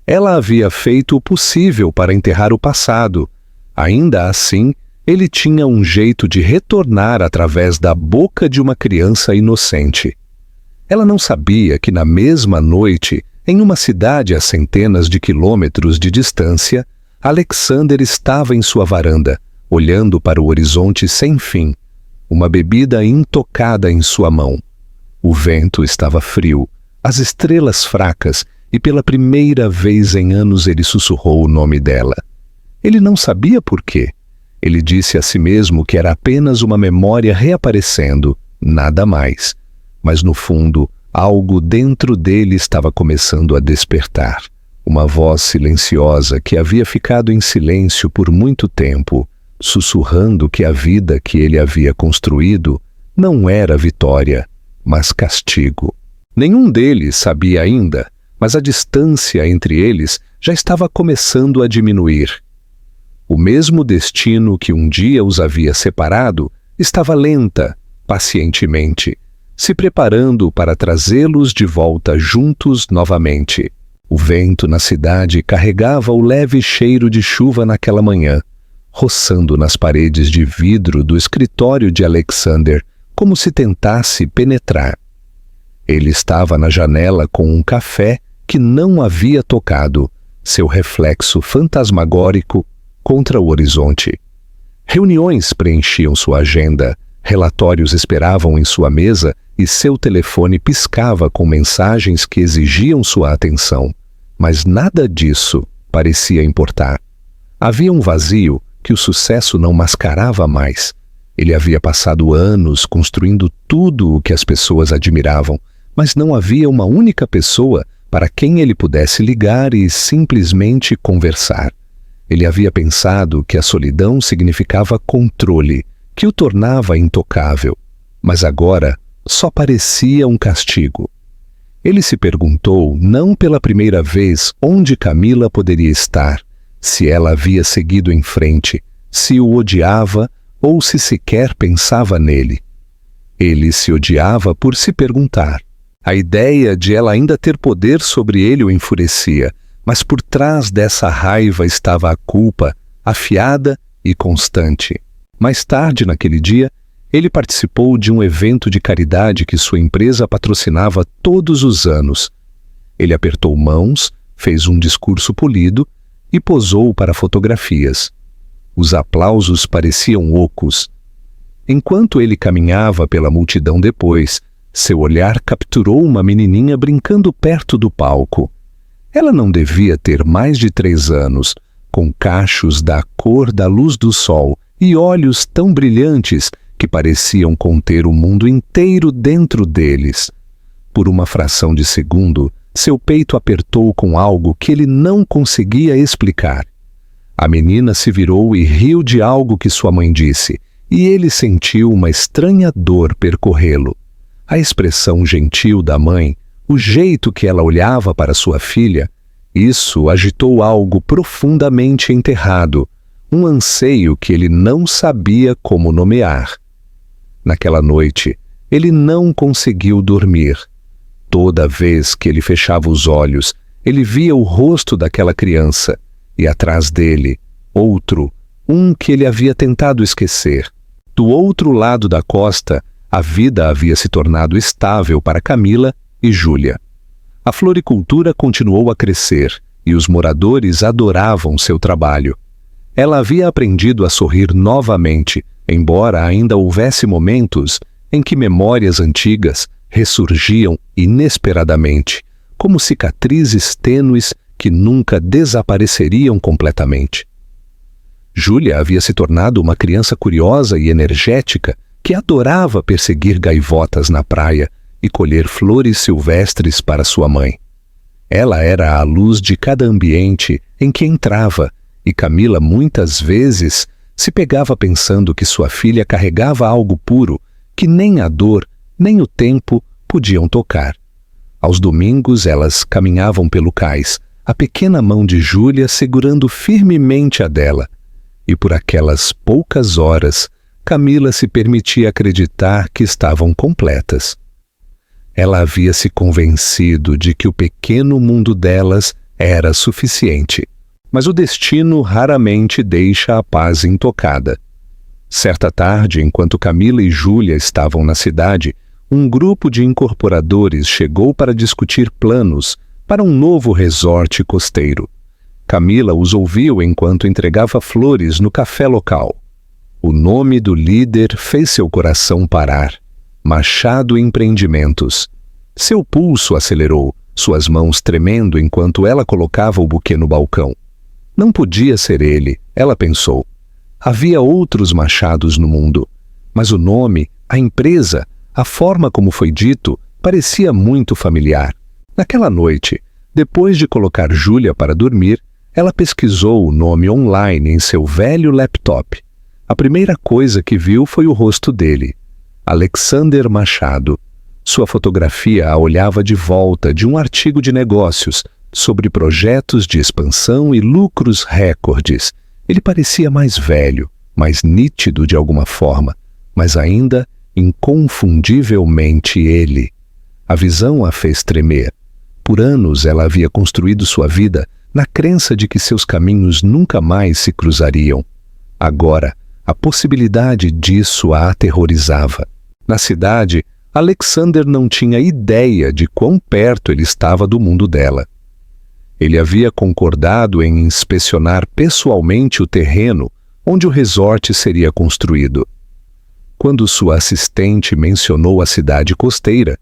Ela havia feito o possível para enterrar o passado. Ainda assim, ele tinha um jeito de retornar através da boca de uma criança inocente. Ela não sabia que na mesma noite, em uma cidade a centenas de quilômetros de distância, Alexander estava em sua varanda, olhando para o horizonte sem fim, uma bebida intocada em sua mão. O vento estava frio, as estrelas fracas, e pela primeira vez em anos ele sussurrou o nome dela. Ele não sabia por quê. Ele disse a si mesmo que era apenas uma memória reaparecendo, nada mais. Mas no fundo, algo dentro dele estava começando a despertar. Uma voz silenciosa que havia ficado em silêncio por muito tempo, sussurrando que a vida que ele havia construído não era vitória, mas castigo. Nenhum deles sabia ainda, mas a distância entre eles já estava começando a diminuir. O mesmo destino que um dia os havia separado estava lenta, pacientemente, se preparando para trazê-los de volta juntos novamente. O vento na cidade carregava o leve cheiro de chuva naquela manhã, roçando nas paredes de vidro do escritório de Alexander, como se tentasse penetrar. Ele estava na janela com um café que não havia tocado, seu reflexo fantasmagórico contra o horizonte. Reuniões preenchiam sua agenda, relatórios esperavam em sua mesa e seu telefone piscava com mensagens que exigiam sua atenção. Mas nada disso parecia importar. Havia um vazio que o sucesso não mascarava mais. Ele havia passado anos construindo tudo o que as pessoas admiravam, mas não havia uma única pessoa para quem ele pudesse ligar e simplesmente conversar. Ele havia pensado que a solidão significava controle, que o tornava intocável, mas agora só parecia um castigo. Ele se perguntou, não pela primeira vez, onde Camila poderia estar, se ela havia seguido em frente, se o odiava ou se sequer pensava nele. Ele se odiava por se perguntar. A ideia de ela ainda ter poder sobre ele o enfurecia, mas por trás dessa raiva estava a culpa, afiada e constante. Mais tarde, naquele dia, ele participou de um evento de caridade que sua empresa patrocinava todos os anos. Ele apertou mãos, fez um discurso polido e posou para fotografias. Os aplausos pareciam ocos. Enquanto ele caminhava pela multidão depois, seu olhar capturou uma menininha brincando perto do palco. Ela não devia ter mais de 3 anos, com cachos da cor da luz do sol e olhos tão brilhantes que pareciam conter o mundo inteiro dentro deles. Por uma fração de segundo, seu peito apertou com algo que ele não conseguia explicar. A menina se virou e riu de algo que sua mãe disse, e ele sentiu uma estranha dor percorrê-lo. A expressão gentil da mãe, o jeito que ela olhava para sua filha, isso agitou algo profundamente enterrado, um anseio que ele não sabia como nomear. Naquela noite, ele não conseguiu dormir. Toda vez que ele fechava os olhos, ele via o rosto daquela criança, e atrás dele, outro, um que ele havia tentado esquecer. Do outro lado da costa, a vida havia se tornado estável para Camila e Júlia. A floricultura continuou a crescer, e os moradores adoravam seu trabalho. Ela havia aprendido a sorrir novamente, embora ainda houvesse momentos em que memórias antigas ressurgiam inesperadamente, como cicatrizes tênues que nunca desapareceriam completamente. Júlia havia se tornado uma criança curiosa e energética que adorava perseguir gaivotas na praia e colher flores silvestres para sua mãe. Ela era a luz de cada ambiente em que entrava, e Camila muitas vezes se pegava pensando que sua filha carregava algo puro que nem a dor nem o tempo podiam tocar. Aos domingos elas caminhavam pelo cais, a pequena mão de Júlia segurando firmemente a dela, e por aquelas poucas horas Camila se permitia acreditar que estavam completas. Ela havia se convencido de que o pequeno mundo delas era suficiente, mas o destino raramente deixa a paz intocada. Certa tarde, enquanto Camila e Júlia estavam na cidade, um grupo de incorporadores chegou para discutir planos para um novo resort costeiro. Camila os ouviu enquanto entregava flores no café local. O nome do líder fez seu coração parar. Machado Empreendimentos. Seu pulso acelerou, suas mãos tremendo enquanto ela colocava o buquê no balcão. Não podia ser ele, ela pensou. Havia outros Machados no mundo, mas o nome, a empresa, a forma como foi dito, parecia muito familiar. Naquela noite, depois de colocar Júlia para dormir, ela pesquisou o nome online em seu velho laptop. A primeira coisa que viu foi o rosto dele, Alexander Machado. Sua fotografia a olhava de volta de um artigo de negócios sobre projetos de expansão e lucros recordes. Ele parecia mais velho, mais nítido de alguma forma, mas ainda inconfundivelmente ele. A visão a fez tremer. Por anos ela havia construído sua vida na crença de que seus caminhos nunca mais se cruzariam. Agora, a possibilidade disso a aterrorizava. Na cidade, Alexander não tinha ideia de quão perto ele estava do mundo dela. Ele havia concordado em inspecionar pessoalmente o terreno onde o resort seria construído. Quando sua assistente mencionou a cidade costeira,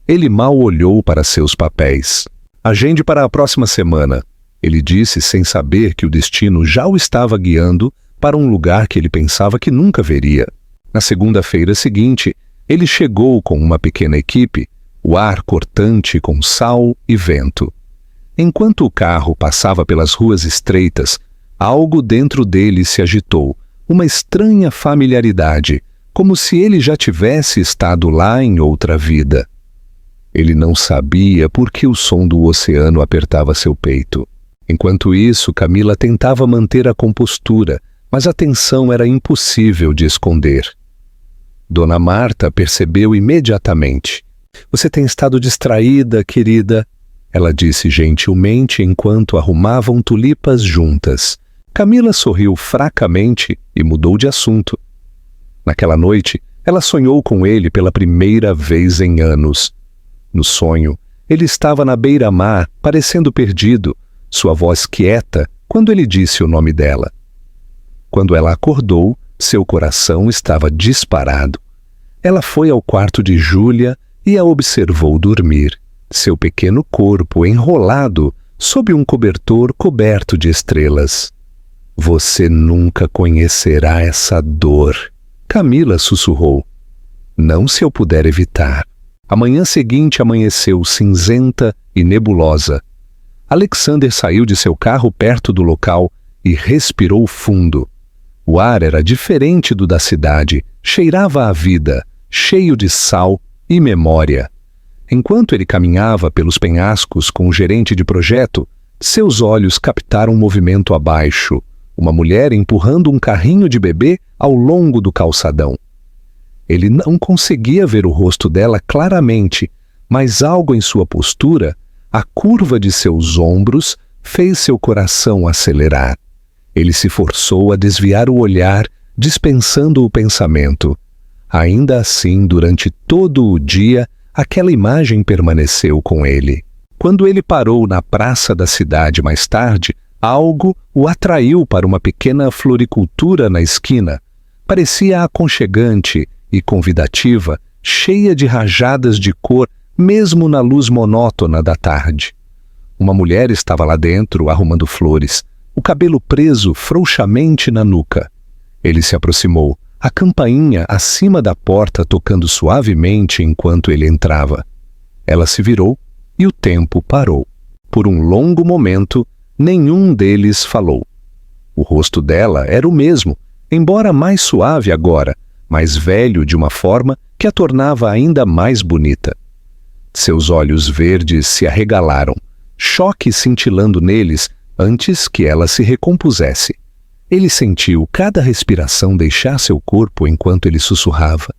ele mal olhou para seus papéis. Agende para a próxima semana, ele disse sem saber que o destino já o estava guiando para um lugar que ele pensava que nunca veria. Na segunda-feira seguinte, ele chegou com uma pequena equipe, o ar cortante com sal e vento. Enquanto o carro passava pelas ruas estreitas, algo dentro dele se agitou, uma estranha familiaridade, como se ele já tivesse estado lá em outra vida. Ele não sabia por que o som do oceano apertava seu peito. Enquanto isso, Camila tentava manter a compostura, mas a tensão era impossível de esconder. Dona Marta percebeu imediatamente. "Você tem estado distraída, querida", ela disse gentilmente enquanto arrumavam tulipas juntas. Camila sorriu fracamente e mudou de assunto. Naquela noite, ela sonhou com ele pela primeira vez em anos. No sonho, ele estava na beira-mar, parecendo perdido, sua voz quieta quando ele disse o nome dela. Quando ela acordou, seu coração estava disparado. Ela foi ao quarto de Júlia e a observou dormir, seu pequeno corpo enrolado sob um cobertor coberto de estrelas. Você nunca conhecerá essa dor, Camila sussurrou. Não se eu puder evitar. A manhã seguinte amanheceu cinzenta e nebulosa. Alexander saiu de seu carro perto do local e respirou fundo. O ar era diferente do da cidade, cheirava a vida, cheio de sal e memória. Enquanto ele caminhava pelos penhascos com o gerente de projeto, seus olhos captaram um movimento abaixo, uma mulher empurrando um carrinho de bebê ao longo do calçadão. Ele não conseguia ver o rosto dela claramente, mas algo em sua postura, a curva de seus ombros, fez seu coração acelerar. Ele se forçou a desviar o olhar, dispensando o pensamento. Ainda assim, durante todo o dia, aquela imagem permaneceu com ele. Quando ele parou na praça da cidade mais tarde, algo o atraiu para uma pequena floricultura na esquina. Parecia aconchegante e convidativa, cheia de rajadas de cor, mesmo na luz monótona da tarde. Uma mulher estava lá dentro, arrumando flores, o cabelo preso frouxamente na nuca. Ele se aproximou, a campainha acima da porta tocando suavemente enquanto ele entrava. Ela se virou e o tempo parou. Por um longo momento, nenhum deles falou. O rosto dela era o mesmo, embora mais suave agora, mais velho de uma forma que a tornava ainda mais bonita. Seus olhos verdes se arregalaram, choque cintilando neles antes que ela se recompusesse. Ele sentiu cada respiração deixar seu corpo enquanto ele sussurrava.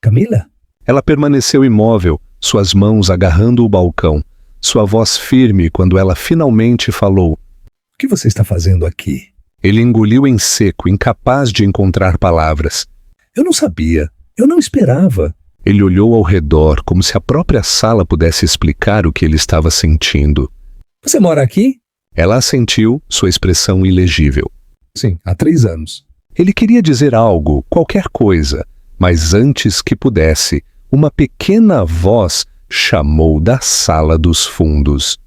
Camila? Ela permaneceu imóvel, suas mãos agarrando o balcão, sua voz firme quando ela finalmente falou. O que você está fazendo aqui? Ele engoliu em seco, incapaz de encontrar palavras. Eu não sabia. Eu não esperava. Ele olhou ao redor, como se a própria sala pudesse explicar o que ele estava sentindo. Você mora aqui? Ela assentiu, sua expressão ilegível. Sim, há 3 anos. Ele queria dizer algo, qualquer coisa, mas antes que pudesse, uma pequena voz chamou da sala dos fundos.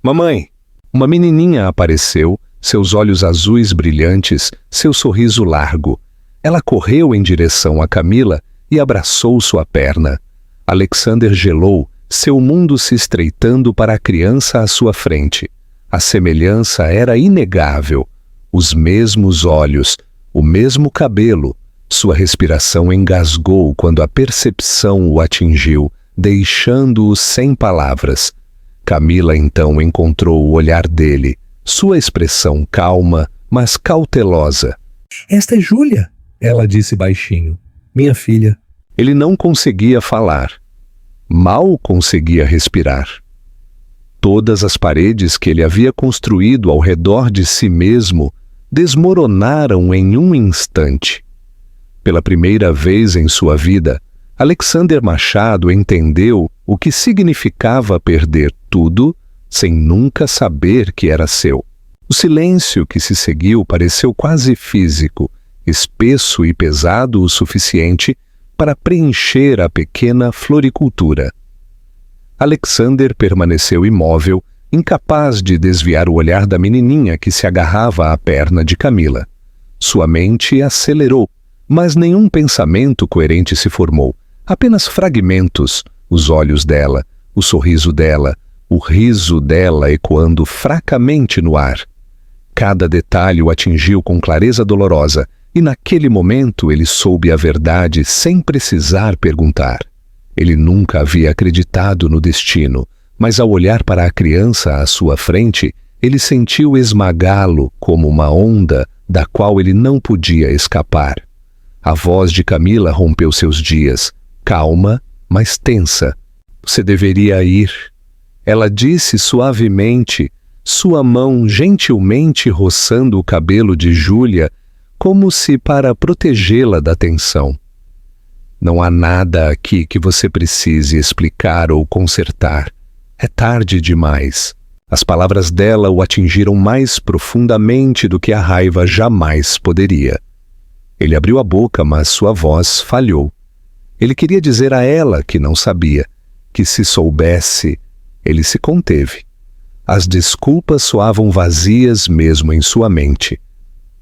Mamãe! Uma menininha apareceu, seus olhos azuis brilhantes, seu sorriso largo. Ela correu em direção a Camila e abraçou sua perna. Alexander gelou, seu mundo se estreitando para a criança à sua frente. A semelhança era inegável. Os mesmos olhos, o mesmo cabelo. Sua respiração engasgou quando a percepção o atingiu, deixando-o sem palavras. Camila então encontrou o olhar dele, sua expressão calma, mas cautelosa. Esta é Júlia, ela disse baixinho. Minha filha. Ele não conseguia falar. Mal conseguia respirar. Todas as paredes que ele havia construído ao redor de si mesmo desmoronaram em um instante. Pela primeira vez em sua vida, Alexander Machado entendeu o que significava perder tudo sem nunca saber que era seu. O silêncio que se seguiu pareceu quase físico, espesso e pesado o suficiente para preencher a pequena floricultura. Alexander permaneceu imóvel, incapaz de desviar o olhar da menininha que se agarrava à perna de Camila. Sua mente acelerou, mas nenhum pensamento coerente se formou. Apenas fragmentos, os olhos dela, o sorriso dela, o riso dela ecoando fracamente no ar. Cada detalhe o atingiu com clareza dolorosa, e naquele momento ele soube a verdade sem precisar perguntar. Ele nunca havia acreditado no destino, mas ao olhar para a criança à sua frente, ele sentiu esmagá-lo como uma onda da qual ele não podia escapar. A voz de Camila rompeu seus dias, calma, mas tensa. Você deveria ir. Ela disse suavemente, sua mão gentilmente roçando o cabelo de Júlia, como se para protegê-la da tensão. Não há nada aqui que você precise explicar ou consertar. É tarde demais. As palavras dela o atingiram mais profundamente do que a raiva jamais poderia. Ele abriu a boca, mas sua voz falhou. Ele queria dizer a ela que não sabia, que se soubesse, ele se conteve. As desculpas soavam vazias mesmo em sua mente.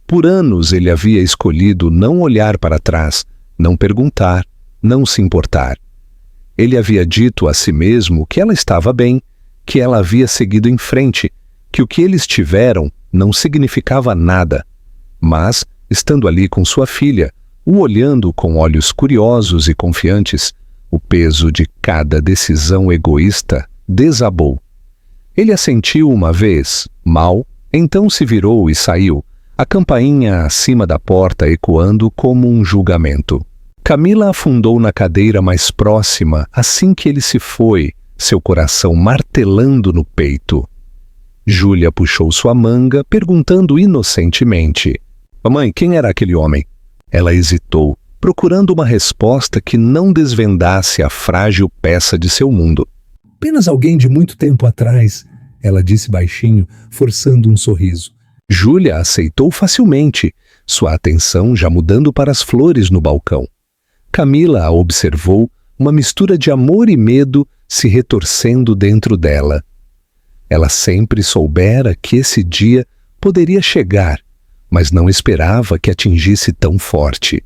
Por anos ele havia escolhido não olhar para trás, não perguntar, não se importar. Ele havia dito a si mesmo que ela estava bem, que ela havia seguido em frente, que o que eles tiveram não significava nada. Mas, estando ali com sua filha, o olhando com olhos curiosos e confiantes, o peso de cada decisão egoísta desabou. Ele a sentiu uma vez, mal, então se virou e saiu, a campainha acima da porta ecoando como um julgamento. Camila afundou na cadeira mais próxima assim que ele se foi, seu coração martelando no peito. Júlia puxou sua manga, perguntando inocentemente: "Mamãe, quem era aquele homem?" Ela hesitou, procurando uma resposta que não desvendasse a frágil peça de seu mundo. Apenas alguém de muito tempo atrás, ela disse baixinho, forçando um sorriso. Júlia aceitou facilmente, sua atenção já mudando para as flores no balcão. Camila a observou, uma mistura de amor e medo se retorcendo dentro dela. Ela sempre soubera que esse dia poderia chegar, mas não esperava que atingisse tão forte.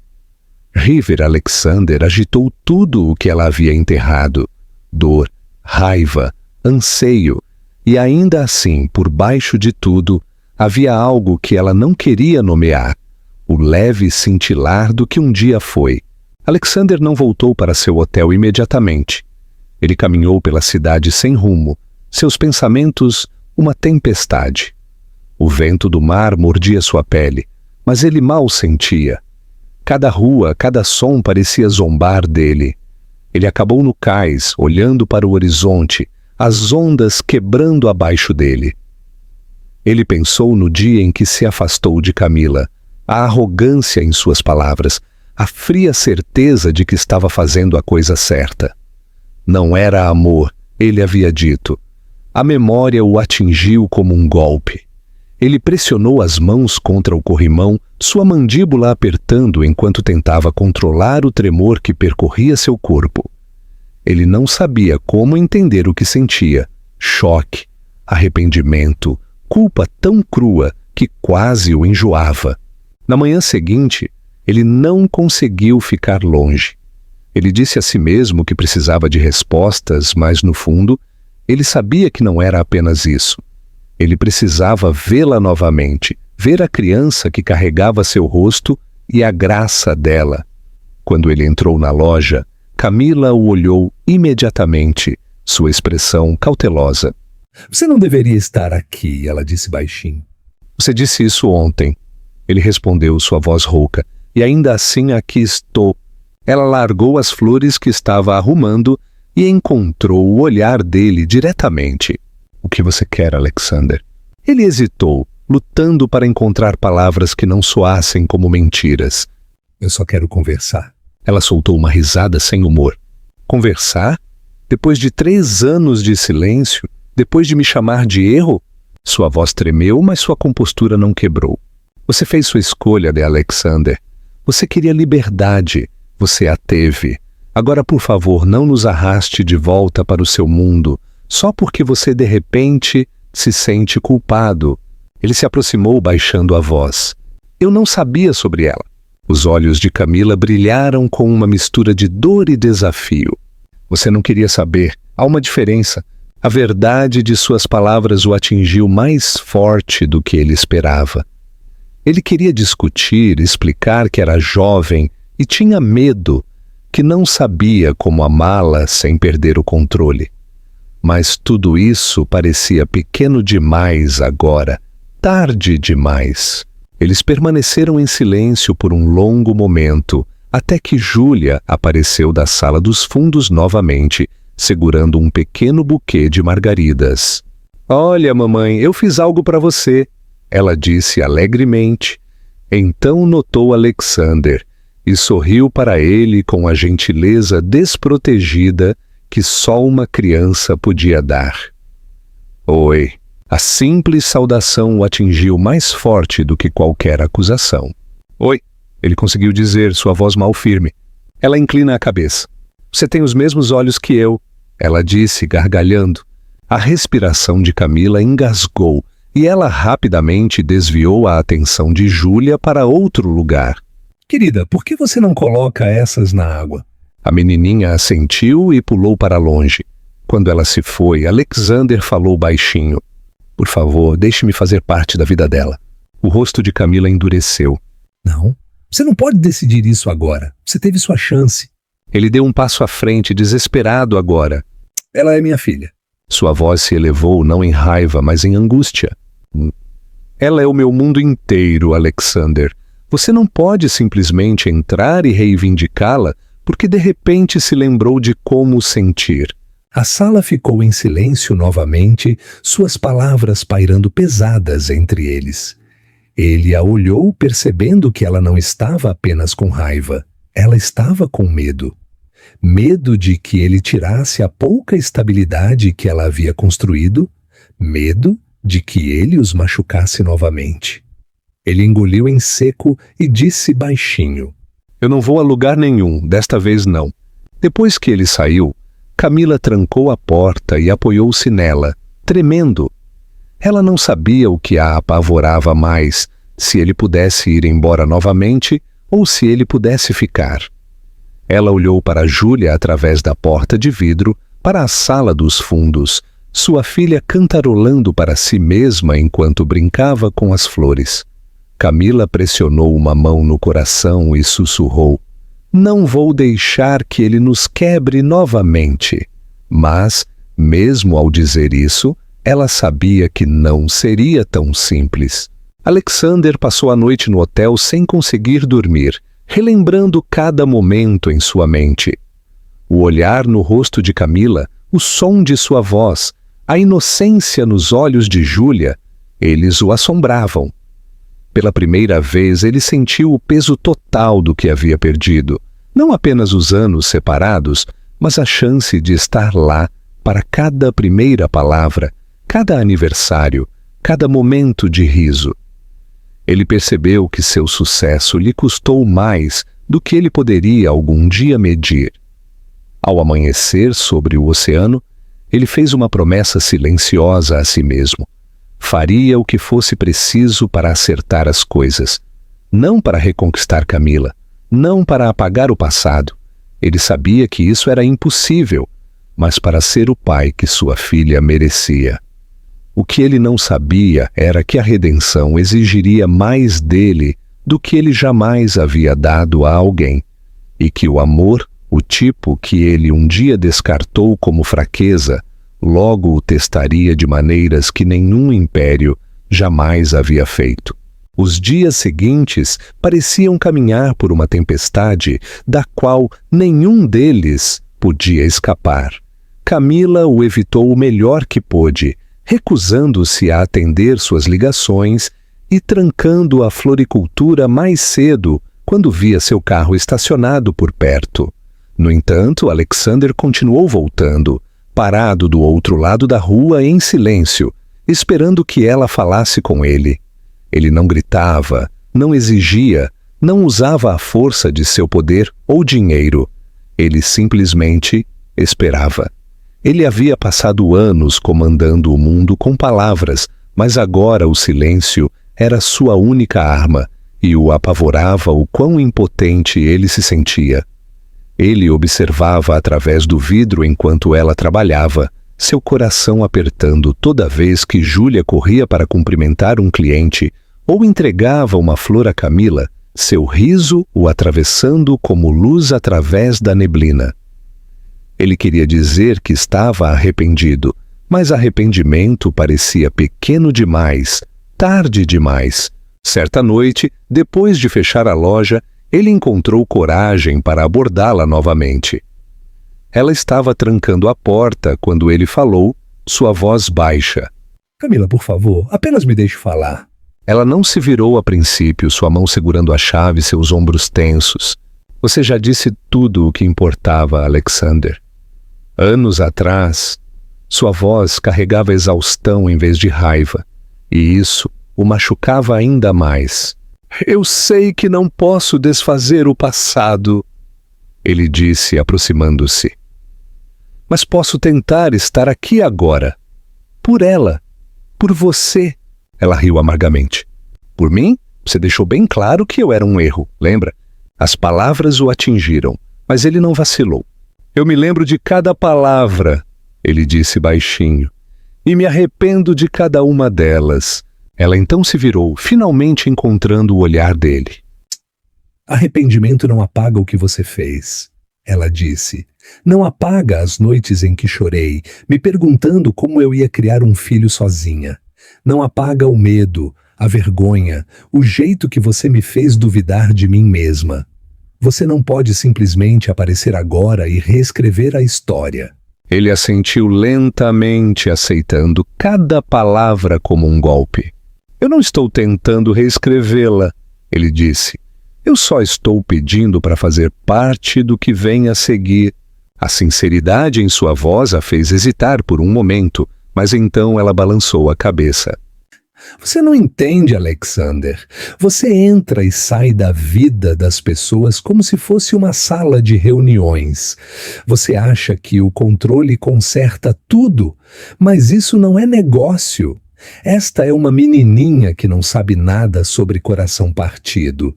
River Alexander agitou tudo o que ela havia enterrado: dor, raiva, anseio, e ainda assim, por baixo de tudo, havia algo que ela não queria nomear, o leve cintilar do que um dia foi. Alexander não voltou para seu hotel imediatamente. Ele caminhou pela cidade sem rumo, seus pensamentos uma tempestade. O vento do mar mordia sua pele, mas ele mal sentia. Cada rua, cada som parecia zombar dele. Ele acabou no cais, olhando para o horizonte, as ondas quebrando abaixo dele. Ele pensou no dia em que se afastou de Camila, a arrogância em suas palavras, a fria certeza de que estava fazendo a coisa certa. Não era amor, ele havia dito. A memória o atingiu como um golpe. Ele pressionou as mãos contra o corrimão, sua mandíbula apertando enquanto tentava controlar o tremor que percorria seu corpo. Ele não sabia como entender o que sentia: choque, arrependimento, culpa tão crua que quase o enjoava. Na manhã seguinte, ele não conseguiu ficar longe. Ele disse a si mesmo que precisava de respostas, mas no fundo, ele sabia que não era apenas isso. Ele precisava vê-la novamente, ver a criança que carregava seu rosto e a graça dela. Quando ele entrou na loja, Camila o olhou imediatamente, sua expressão cautelosa. "Você não deveria estar aqui", ela disse baixinho. "Você disse isso ontem", ele respondeu, sua voz rouca. "E ainda assim aqui estou." Ela largou as flores que estava arrumando e encontrou o olhar dele diretamente. "O que você quer, Alexander?" Ele hesitou, lutando para encontrar palavras que não soassem como mentiras. "Eu só quero conversar." Ela soltou uma risada sem humor. "Conversar? Depois de 3 anos de silêncio? Depois de me chamar de erro?" Sua voz tremeu, mas sua compostura não quebrou. "Você fez sua escolha, de Alexander. Você queria liberdade. Você a teve. Agora, por favor, não nos arraste de volta para o seu mundo, só porque você, de repente, se sente culpado." Ele se aproximou, baixando a voz. "Eu não sabia sobre ela." Os olhos de Camila brilharam com uma mistura de dor e desafio. "Você não queria saber. Há uma diferença." A verdade de suas palavras o atingiu mais forte do que ele esperava. Ele queria discutir, explicar que era jovem e tinha medo, que não sabia como amá-la sem perder o controle. Mas tudo isso parecia pequeno demais agora, tarde demais. Eles permaneceram em silêncio por um longo momento, até que Júlia apareceu da sala dos fundos novamente, segurando um pequeno buquê de margaridas. "Olha, mamãe, eu fiz algo para você", ela disse alegremente. Então notou Alexander e sorriu para ele com a gentileza desprotegida que só uma criança podia dar. "Oi." A simples saudação o atingiu mais forte do que qualquer acusação. "Oi", ele conseguiu dizer, sua voz mal firme. Ela inclina a cabeça. "Você tem os mesmos olhos que eu", ela disse, gargalhando. A respiração de Camila engasgou e ela rapidamente desviou a atenção de Júlia para outro lugar. Querida, por que você não coloca essas na água? A menininha assentiu e pulou para longe. Quando ela se foi, Alexander falou baixinho. Por favor, deixe-me fazer parte da vida dela. O rosto de Camila endureceu. Não, você não pode decidir isso agora. Você teve sua chance. Ele deu um passo à frente, desesperado agora. Ela é minha filha. Sua voz se elevou não em raiva, mas em angústia. Ela é o meu mundo inteiro, Alexander. Você não pode simplesmente entrar e reivindicá-la porque de repente se lembrou de como sentir. A sala ficou em silêncio novamente, suas palavras pairando pesadas entre eles. Ele a olhou percebendo que ela não estava apenas com raiva, ela estava com medo. Medo de que ele tirasse a pouca estabilidade que ela havia construído, medo de que ele os machucasse novamente. Ele engoliu em seco e disse baixinho: Eu não vou a lugar nenhum, desta vez não. Depois que ele saiu, Camila trancou a porta e apoiou-se nela, tremendo. Ela não sabia o que a apavorava mais, se ele pudesse ir embora novamente ou se ele pudesse ficar. Ela olhou para Júlia através da porta de vidro, para a sala dos fundos, sua filha cantarolando para si mesma enquanto brincava com as flores. Camila pressionou uma mão no coração e sussurrou: Não vou deixar que ele nos quebre novamente. Mas, mesmo ao dizer isso, ela sabia que não seria tão simples. Alexander passou a noite no hotel sem conseguir dormir, relembrando cada momento em sua mente. O olhar no rosto de Camila, o som de sua voz, a inocência nos olhos de Júlia, eles o assombravam. Pela primeira vez, ele sentiu o peso total do que havia perdido. Não apenas os anos separados, mas a chance de estar lá para cada primeira palavra, cada aniversário, cada momento de riso. Ele percebeu que seu sucesso lhe custou mais do que ele poderia algum dia medir. Ao amanhecer sobre o oceano, ele fez uma promessa silenciosa a si mesmo. Faria o que fosse preciso para acertar as coisas, não para reconquistar Camila, não para apagar o passado. Ele sabia que isso era impossível, mas para ser o pai que sua filha merecia. O que ele não sabia era que a redenção exigiria mais dele do que ele jamais havia dado a alguém, e que o amor, o tipo que ele um dia descartou como fraqueza, logo o testaria de maneiras que nenhum império jamais havia feito. Os dias seguintes pareciam caminhar por uma tempestade da qual nenhum deles podia escapar. Camila o evitou o melhor que pôde, recusando-se a atender suas ligações e trancando a floricultura mais cedo quando via seu carro estacionado por perto. No entanto, Alexander continuou voltando, parado do outro lado da rua em silêncio, esperando que ela falasse com ele. Ele não gritava, não exigia, não usava a força de seu poder ou dinheiro. Ele simplesmente esperava. Ele havia passado anos comandando o mundo com palavras, mas agora o silêncio era sua única arma e o apavorava o quão impotente ele se sentia. Ele observava através do vidro enquanto ela trabalhava, seu coração apertando toda vez que Júlia corria para cumprimentar um cliente ou entregava uma flor a Camila, seu riso o atravessando como luz através da neblina. Ele queria dizer que estava arrependido, mas arrependimento parecia pequeno demais, tarde demais. Certa noite, depois de fechar a loja, ele encontrou coragem para abordá-la novamente. Ela estava trancando a porta quando ele falou, sua voz baixa. Camila, por favor, apenas me deixe falar. Ela não se virou a princípio, sua mão segurando a chave e seus ombros tensos. Você já disse tudo o que importava, Alexander. Anos atrás, sua voz carregava exaustão em vez de raiva, e isso o machucava ainda mais. Eu sei que não posso desfazer o passado, ele disse, aproximando-se. Mas posso tentar estar aqui agora. Por ela. Por você. Ela riu amargamente. Por mim? Você deixou bem claro que eu era um erro, lembra? As palavras o atingiram, mas ele não vacilou. Eu me lembro de cada palavra, ele disse baixinho, e me arrependo de cada uma delas. Ela então se virou, finalmente encontrando o olhar dele. Arrependimento não apaga o que você fez, ela disse. Não apaga as noites em que chorei, me perguntando como eu ia criar um filho sozinha. Não apaga o medo, a vergonha, o jeito que você me fez duvidar de mim mesma. Você não pode simplesmente aparecer agora e reescrever a história. Ele assentiu lentamente, aceitando cada palavra como um golpe. Eu não estou tentando reescrevê-la, ele disse. Eu só estou pedindo para fazer parte do que vem a seguir. A sinceridade em sua voz a fez hesitar por um momento, mas então ela balançou a cabeça. Você não entende, Alexander. Você entra e sai da vida das pessoas como se fosse uma sala de reuniões. Você acha que o controle conserta tudo, mas isso não é negócio. Esta é uma menininha que não sabe nada sobre coração partido.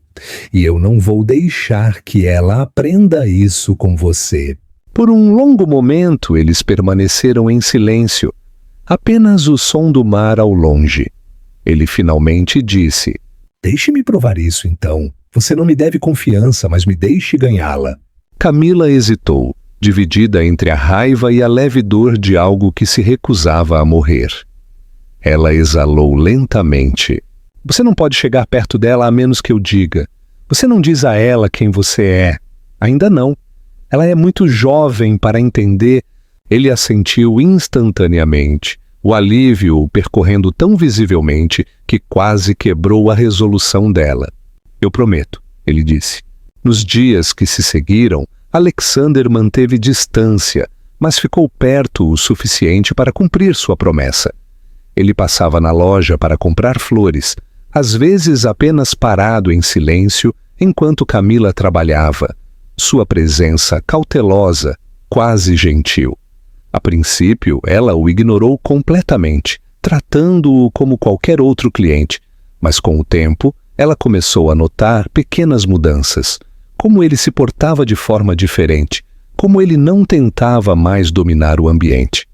E eu não vou deixar que ela aprenda isso com você. Por um longo momento, eles permaneceram em silêncio. Apenas o som do mar ao longe. Ele finalmente disse: Deixe-me provar isso, então. Você não me deve confiança, mas me deixe ganhá-la. Camila hesitou, dividida entre a raiva e a leve dor de algo que se recusava a morrer. Ela exalou lentamente. Você não pode chegar perto dela a menos que eu diga. Você não diz a ela quem você é. Ainda não. Ela é muito jovem para entender. Ele assentiu instantaneamente, o alívio o percorrendo tão visivelmente que quase quebrou a resolução dela. Eu prometo, ele disse. Nos dias que se seguiram, Alexander manteve distância, mas ficou perto o suficiente para cumprir sua promessa. Ele passava na loja para comprar flores, às vezes apenas parado em silêncio enquanto Camila trabalhava. Sua presença cautelosa, quase gentil. A princípio, ela o ignorou completamente, tratando-o como qualquer outro cliente, mas com o tempo, ela começou a notar pequenas mudanças, como ele se portava de forma diferente, como ele não tentava mais dominar o ambiente.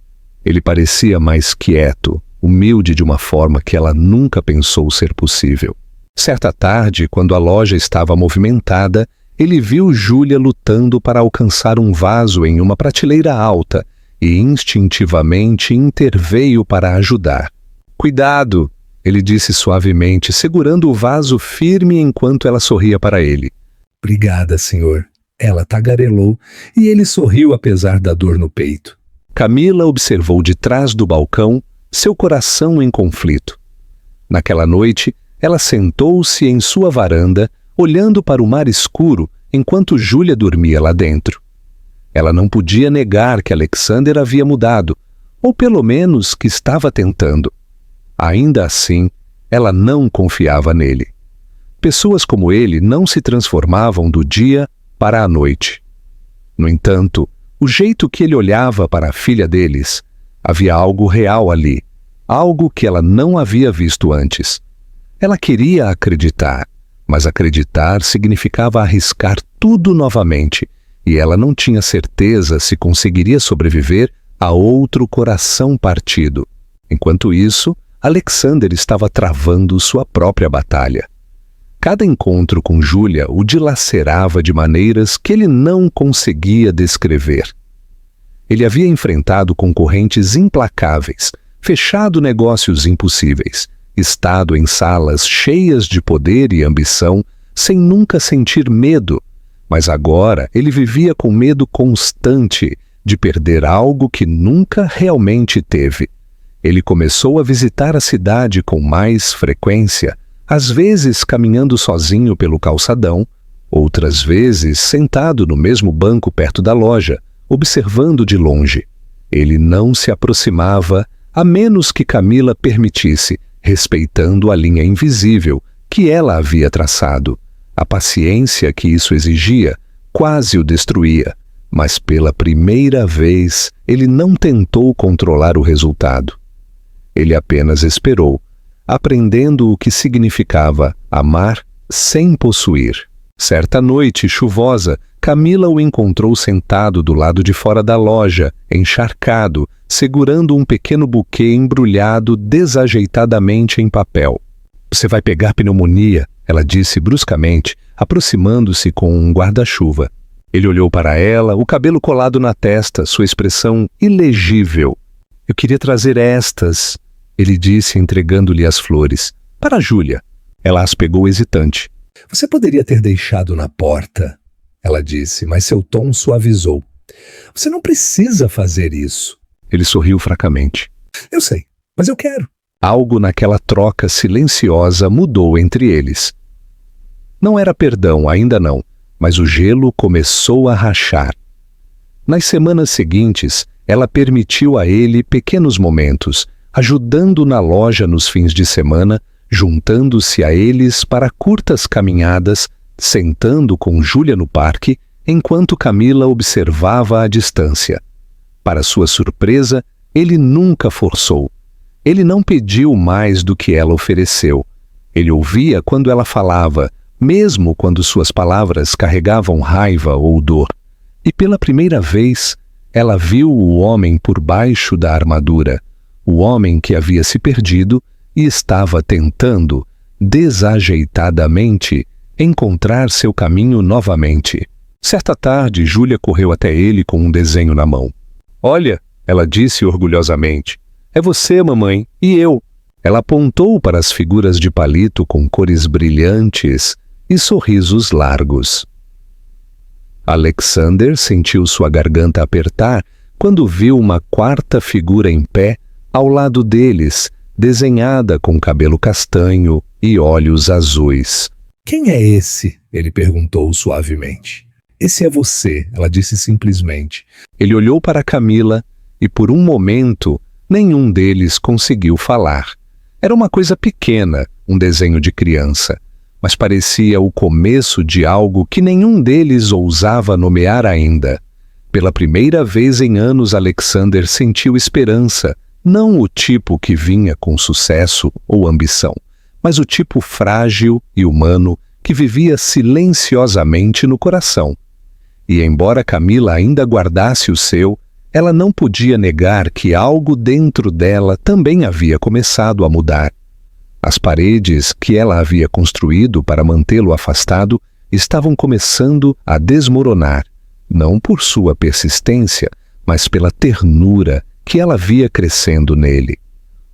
Ele parecia mais quieto, humilde de uma forma que ela nunca pensou ser possível. Certa tarde, quando a loja estava movimentada, ele viu Júlia lutando para alcançar um vaso em uma prateleira alta e instintivamente interveio para ajudar. Cuidado, ele disse suavemente, segurando o vaso firme enquanto ela sorria para ele. Obrigada, senhor. Ela tagarelou e ele sorriu apesar da dor no peito. Camila observou de trás do balcão, seu coração em conflito. Naquela noite, ela sentou-se em sua varanda, olhando para o mar escuro, enquanto Júlia dormia lá dentro. Ela não podia negar que Alexander havia mudado, ou pelo menos que estava tentando. Ainda assim, ela não confiava nele. Pessoas como ele não se transformavam do dia para a noite. No entanto, o jeito que ele olhava para a filha deles, havia algo real ali, algo que ela não havia visto antes. Ela queria acreditar, mas acreditar significava arriscar tudo novamente, e ela não tinha certeza se conseguiria sobreviver a outro coração partido. Enquanto isso, Alexander estava travando sua própria batalha. Cada encontro com Júlia o dilacerava de maneiras que ele não conseguia descrever. Ele havia enfrentado concorrentes implacáveis, fechado negócios impossíveis, estado em salas cheias de poder e ambição, sem nunca sentir medo, mas agora ele vivia com medo constante de perder algo que nunca realmente teve. Ele começou a visitar a cidade com mais frequência, às vezes caminhando sozinho pelo calçadão, outras vezes sentado no mesmo banco perto da loja, observando de longe. Ele não se aproximava, a menos que Camila permitisse, respeitando a linha invisível que ela havia traçado. A paciência que isso exigia quase o destruía, mas pela primeira vez ele não tentou controlar o resultado. Ele apenas esperou, aprendendo o que significava amar sem possuir. Certa noite chuvosa, Camila o encontrou sentado do lado de fora da loja, encharcado, segurando um pequeno buquê embrulhado desajeitadamente em papel. "Você vai pegar pneumonia", ela disse bruscamente, aproximando-se com um guarda-chuva. Ele olhou para ela, o cabelo colado na testa, sua expressão ilegível. "Eu queria trazer estas", ele disse, entregando-lhe as flores. "Para Júlia." Ela as pegou hesitante. "Você poderia ter deixado na porta", ela disse, mas seu tom suavizou. "Você não precisa fazer isso." Ele sorriu fracamente. "Eu sei, mas eu quero." Algo naquela troca silenciosa mudou entre eles. Não era perdão, ainda não, mas o gelo começou a rachar. Nas semanas seguintes, ela permitiu a ele pequenos momentos, ajudando na loja nos fins de semana, juntando-se a eles para curtas caminhadas, sentando com Júlia no parque, enquanto Camila observava à distância. Para sua surpresa, ele nunca forçou. Ele não pediu mais do que ela ofereceu. Ele ouvia quando ela falava, mesmo quando suas palavras carregavam raiva ou dor. E pela primeira vez, ela viu o homem por baixo da armadura, o homem que havia se perdido e estava tentando, desajeitadamente, encontrar seu caminho novamente. Certa tarde, Júlia correu até ele com um desenho na mão. "Olha", ela disse orgulhosamente, "é você, mamãe, e eu." Ela apontou para as figuras de palito com cores brilhantes e sorrisos largos. Alexander sentiu sua garganta apertar quando viu uma quarta figura em pé ao lado deles, desenhada com cabelo castanho e olhos azuis. "Quem é esse?" ele perguntou suavemente. "Esse é você", ela disse simplesmente. Ele olhou para Camila e, por um momento, nenhum deles conseguiu falar. Era uma coisa pequena, um desenho de criança, mas parecia o começo de algo que nenhum deles ousava nomear ainda. Pela primeira vez em anos, Alexander sentiu esperança, não o tipo que vinha com sucesso ou ambição, mas o tipo frágil e humano que vivia silenciosamente no coração. E embora Camila ainda guardasse o seu, ela não podia negar que algo dentro dela também havia começado a mudar. As paredes que ela havia construído para mantê-lo afastado estavam começando a desmoronar, não por sua persistência, mas pela ternura que ela via crescendo nele.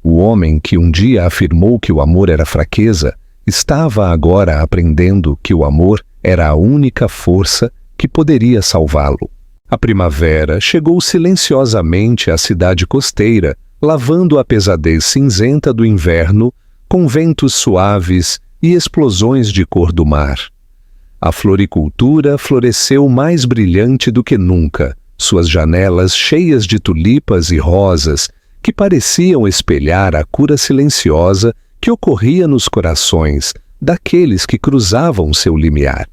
O homem que um dia afirmou que o amor era fraqueza, estava agora aprendendo que o amor era a única força que poderia salvá-lo. A primavera chegou silenciosamente à cidade costeira, lavando a pesadez cinzenta do inverno com ventos suaves e explosões de cor do mar. A floricultura floresceu mais brilhante do que nunca, suas janelas cheias de tulipas e rosas que pareciam espelhar a cura silenciosa que ocorria nos corações daqueles que cruzavam seu limiar.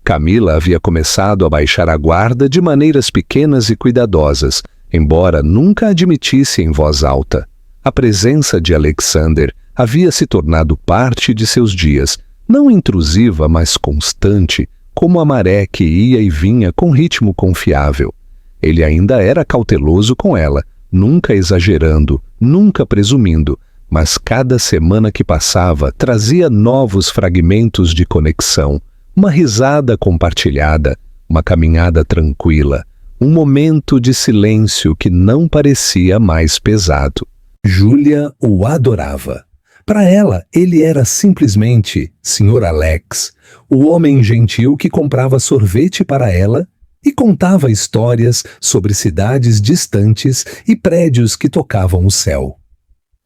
Camila havia começado a baixar a guarda de maneiras pequenas e cuidadosas, embora nunca admitisse em voz alta. A presença de Alexander havia se tornado parte de seus dias, não intrusiva, mas constante, como a maré que ia e vinha com ritmo confiável. Ele ainda era cauteloso com ela, nunca exagerando, nunca presumindo, mas cada semana que passava trazia novos fragmentos de conexão, uma risada compartilhada, uma caminhada tranquila, um momento de silêncio que não parecia mais pesado. Júlia o adorava. Para ela, ele era simplesmente Sr. Alex, o homem gentil que comprava sorvete para ela e contava histórias sobre cidades distantes e prédios que tocavam o céu.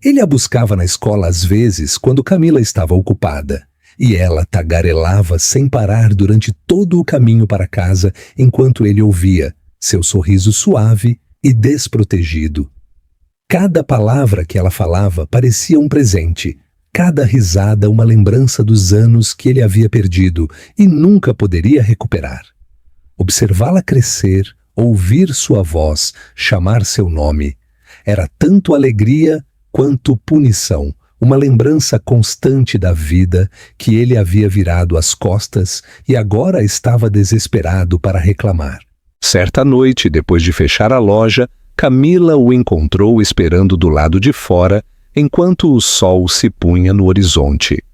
Ele a buscava na escola às vezes quando Camila estava ocupada, e ela tagarelava sem parar durante todo o caminho para casa enquanto ele ouvia, seu sorriso suave e desprotegido. Cada palavra que ela falava parecia um presente, cada risada uma lembrança dos anos que ele havia perdido e nunca poderia recuperar. Observá-la crescer, ouvir sua voz, chamar seu nome, era tanto alegria quanto punição, uma lembrança constante da vida que ele havia virado as costas e agora estava desesperado para reclamar. Certa noite, depois de fechar a loja, Camila o encontrou esperando do lado de fora enquanto o sol se punha no horizonte.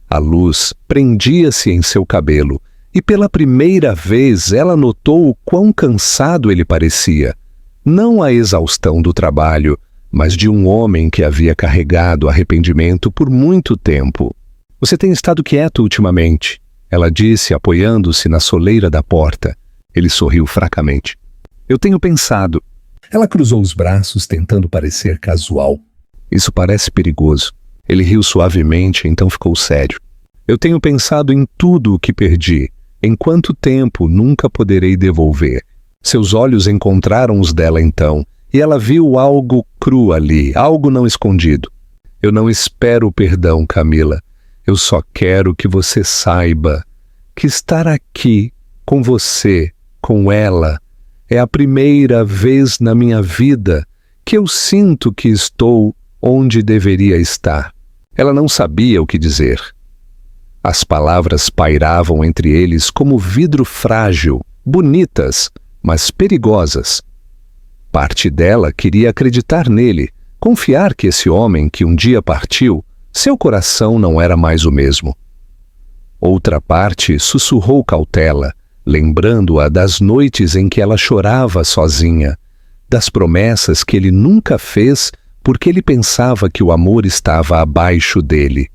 A luz prendia-se em seu cabelo e pela primeira vez ela notou o quão cansado ele parecia. Não a exaustão do trabalho, mas de um homem que havia carregado arrependimento por muito tempo. "Você tem estado quieto ultimamente", ela disse, apoiando-se na soleira da porta. Ele sorriu fracamente. "Eu tenho pensado." Ela cruzou os braços, tentando parecer casual. "Isso parece perigoso." Ele riu suavemente, então ficou sério. "Eu tenho pensado em tudo o que perdi, em quanto tempo nunca poderei devolver." Seus olhos encontraram os dela então, e ela viu algo cru ali, algo não escondido. "Eu não espero perdão, Camila. Eu só quero que você saiba que estar aqui com você, com ela, é a primeira vez na minha vida que eu sinto que estou onde deveria estar." Ela não sabia o que dizer. As palavras pairavam entre eles como vidro frágil, bonitas, mas perigosas. Parte dela queria acreditar nele, confiar que esse homem que um dia partiu, seu coração não era mais o mesmo. Outra parte sussurrou cautela, lembrando-a das noites em que ela chorava sozinha, das promessas que ele nunca fez porque ele pensava que o amor estava abaixo dele.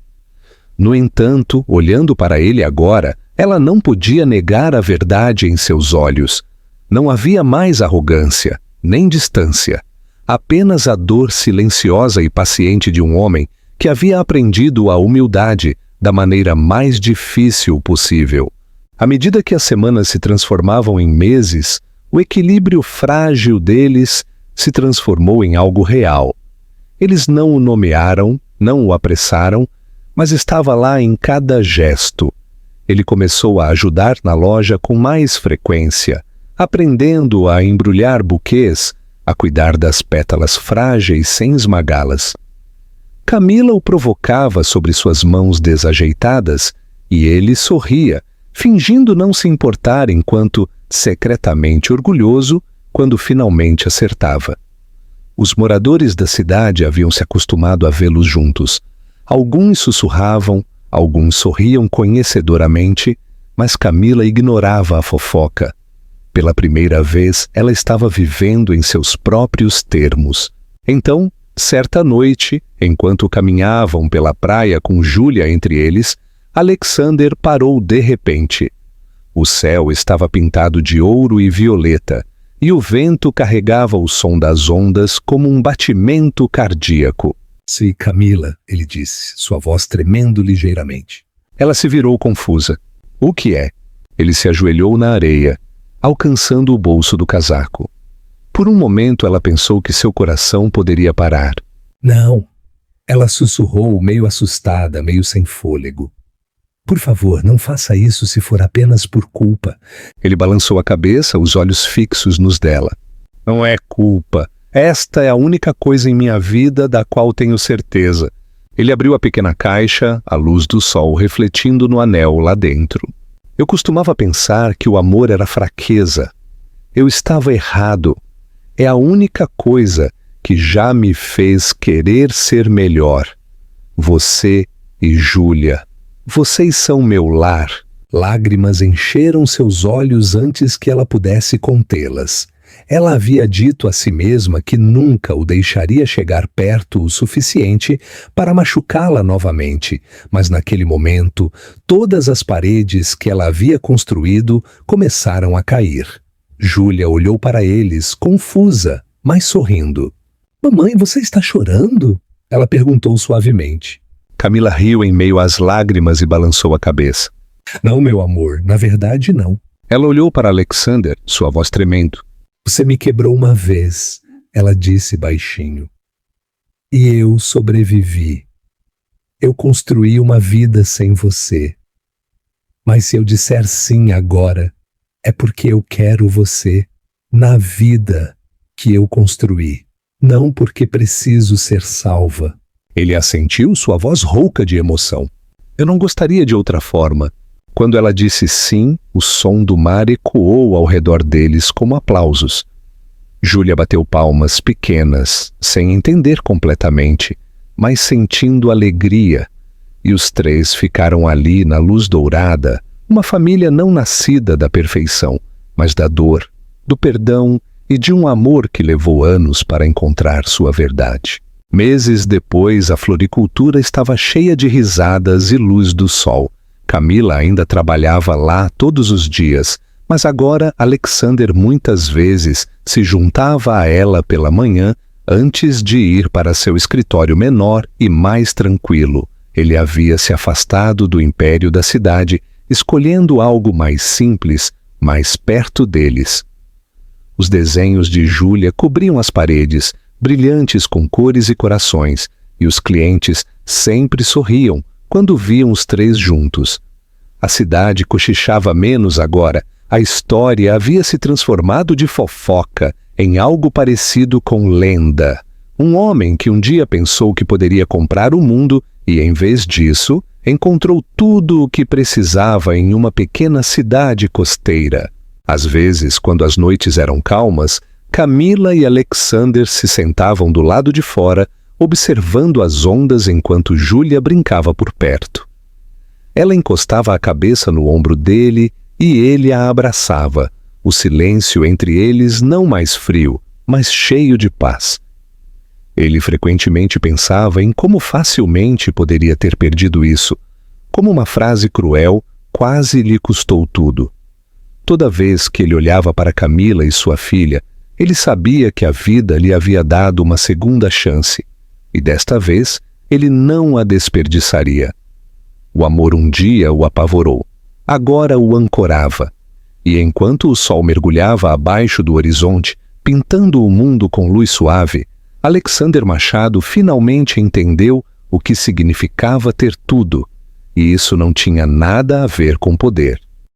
No entanto, olhando para ele agora, ela não podia negar a verdade em seus olhos. Não havia mais arrogância, nem distância, apenas a dor silenciosa e paciente de um homem que havia aprendido a humildade da maneira mais difícil possível. À medida que as semanas se transformavam em meses, o equilíbrio frágil deles se transformou em algo real. Eles não o nomearam, não o apressaram, mas estava lá em cada gesto. Ele começou a ajudar na loja com mais frequência, aprendendo a embrulhar buquês, a cuidar das pétalas frágeis sem esmagá-las. Camila o provocava sobre suas mãos desajeitadas e ele sorria, fingindo não se importar enquanto, secretamente orgulhoso, quando finalmente acertava. Os moradores da cidade haviam se acostumado a vê-los juntos. Alguns sussurravam, alguns sorriam conhecedoramente, mas Camila ignorava a fofoca. Pela primeira vez, ela estava vivendo em seus próprios termos. Então, certa noite, enquanto caminhavam pela praia com Júlia entre eles, Alexander parou de repente. O céu estava pintado de ouro e violeta, e o vento carregava o som das ondas como um batimento cardíaco. "Sim, Camila", ele disse, sua voz tremendo ligeiramente. Ela se virou confusa. "O que é?" Ele se ajoelhou na areia, alcançando o bolso do casaco. Por um momento ela pensou que seu coração poderia parar. "Não", ela sussurrou, meio assustada, meio sem fôlego. "Por favor, não faça isso se for apenas por culpa." Ele balançou a cabeça, os olhos fixos nos dela. "Não é culpa. Esta é a única coisa em minha vida da qual tenho certeza." Ele abriu a pequena caixa, a luz do sol refletindo no anel lá dentro. "Eu costumava pensar que o amor era fraqueza. Eu estava errado. É a única coisa que já me fez querer ser melhor. Você e Júlia. Vocês são meu lar." Lágrimas encheram seus olhos antes que ela pudesse contê-las. Ela havia dito a si mesma que nunca o deixaria chegar perto o suficiente para machucá-la novamente, mas naquele momento, todas as paredes que ela havia construído começaram a cair. Júlia olhou para eles, confusa, mas sorrindo. "Mamãe, você está chorando?" ela perguntou suavemente. Camila riu em meio às lágrimas e balançou a cabeça. "Não, meu amor, na verdade não." Ela olhou para Alexander, sua voz tremendo. "Você me quebrou uma vez", ela disse baixinho. "E eu sobrevivi. Eu construí uma vida sem você. Mas se eu disser sim agora, é porque eu quero você na vida que eu construí." não porque preciso ser salva. Ele assentiu, sua voz rouca de emoção. Eu não gostaria de outra forma. Quando ela disse sim, o som do mar ecoou ao redor deles como aplausos. Júlia bateu palmas pequenas, sem entender completamente, mas sentindo alegria. E os três ficaram ali na luz dourada, uma família não nascida da perfeição, mas da dor, do perdão e de um amor que levou anos para encontrar sua verdade. Meses depois, a floricultura estava cheia de risadas e luz do sol. Camila ainda trabalhava lá todos os dias, mas agora Alexander muitas vezes se juntava a ela pela manhã antes de ir para seu escritório menor e mais tranquilo. Ele havia se afastado do império da cidade, escolhendo algo mais simples, mais perto deles. Os desenhos de Júlia cobriam as paredes, brilhantes com cores e corações, e os clientes sempre sorriam quando viam os três juntos. A cidade cochichava menos agora. A história havia se transformado de fofoca em algo parecido com lenda. Um homem que um dia pensou que poderia comprar o mundo e, em vez disso, encontrou tudo o que precisava em uma pequena cidade costeira. Às vezes, quando as noites eram calmas, Camila e Alexander se sentavam do lado de fora, observando as ondas enquanto Júlia brincava por perto. Ela encostava a cabeça no ombro dele e ele a abraçava, o silêncio entre eles não mais frio, mas cheio de paz. Ele frequentemente pensava em como facilmente poderia ter perdido isso, como uma frase cruel quase lhe custou tudo. Toda vez que ele olhava para Camila e sua filha, ele sabia que a vida lhe havia dado uma segunda chance, e desta vez ele não a desperdiçaria. O amor um dia o apavorou, agora o ancorava, e enquanto o sol mergulhava abaixo do horizonte, pintando o mundo com luz suave, Alexander Machado finalmente entendeu o que significava ter tudo, e isso não tinha nada a ver com poder.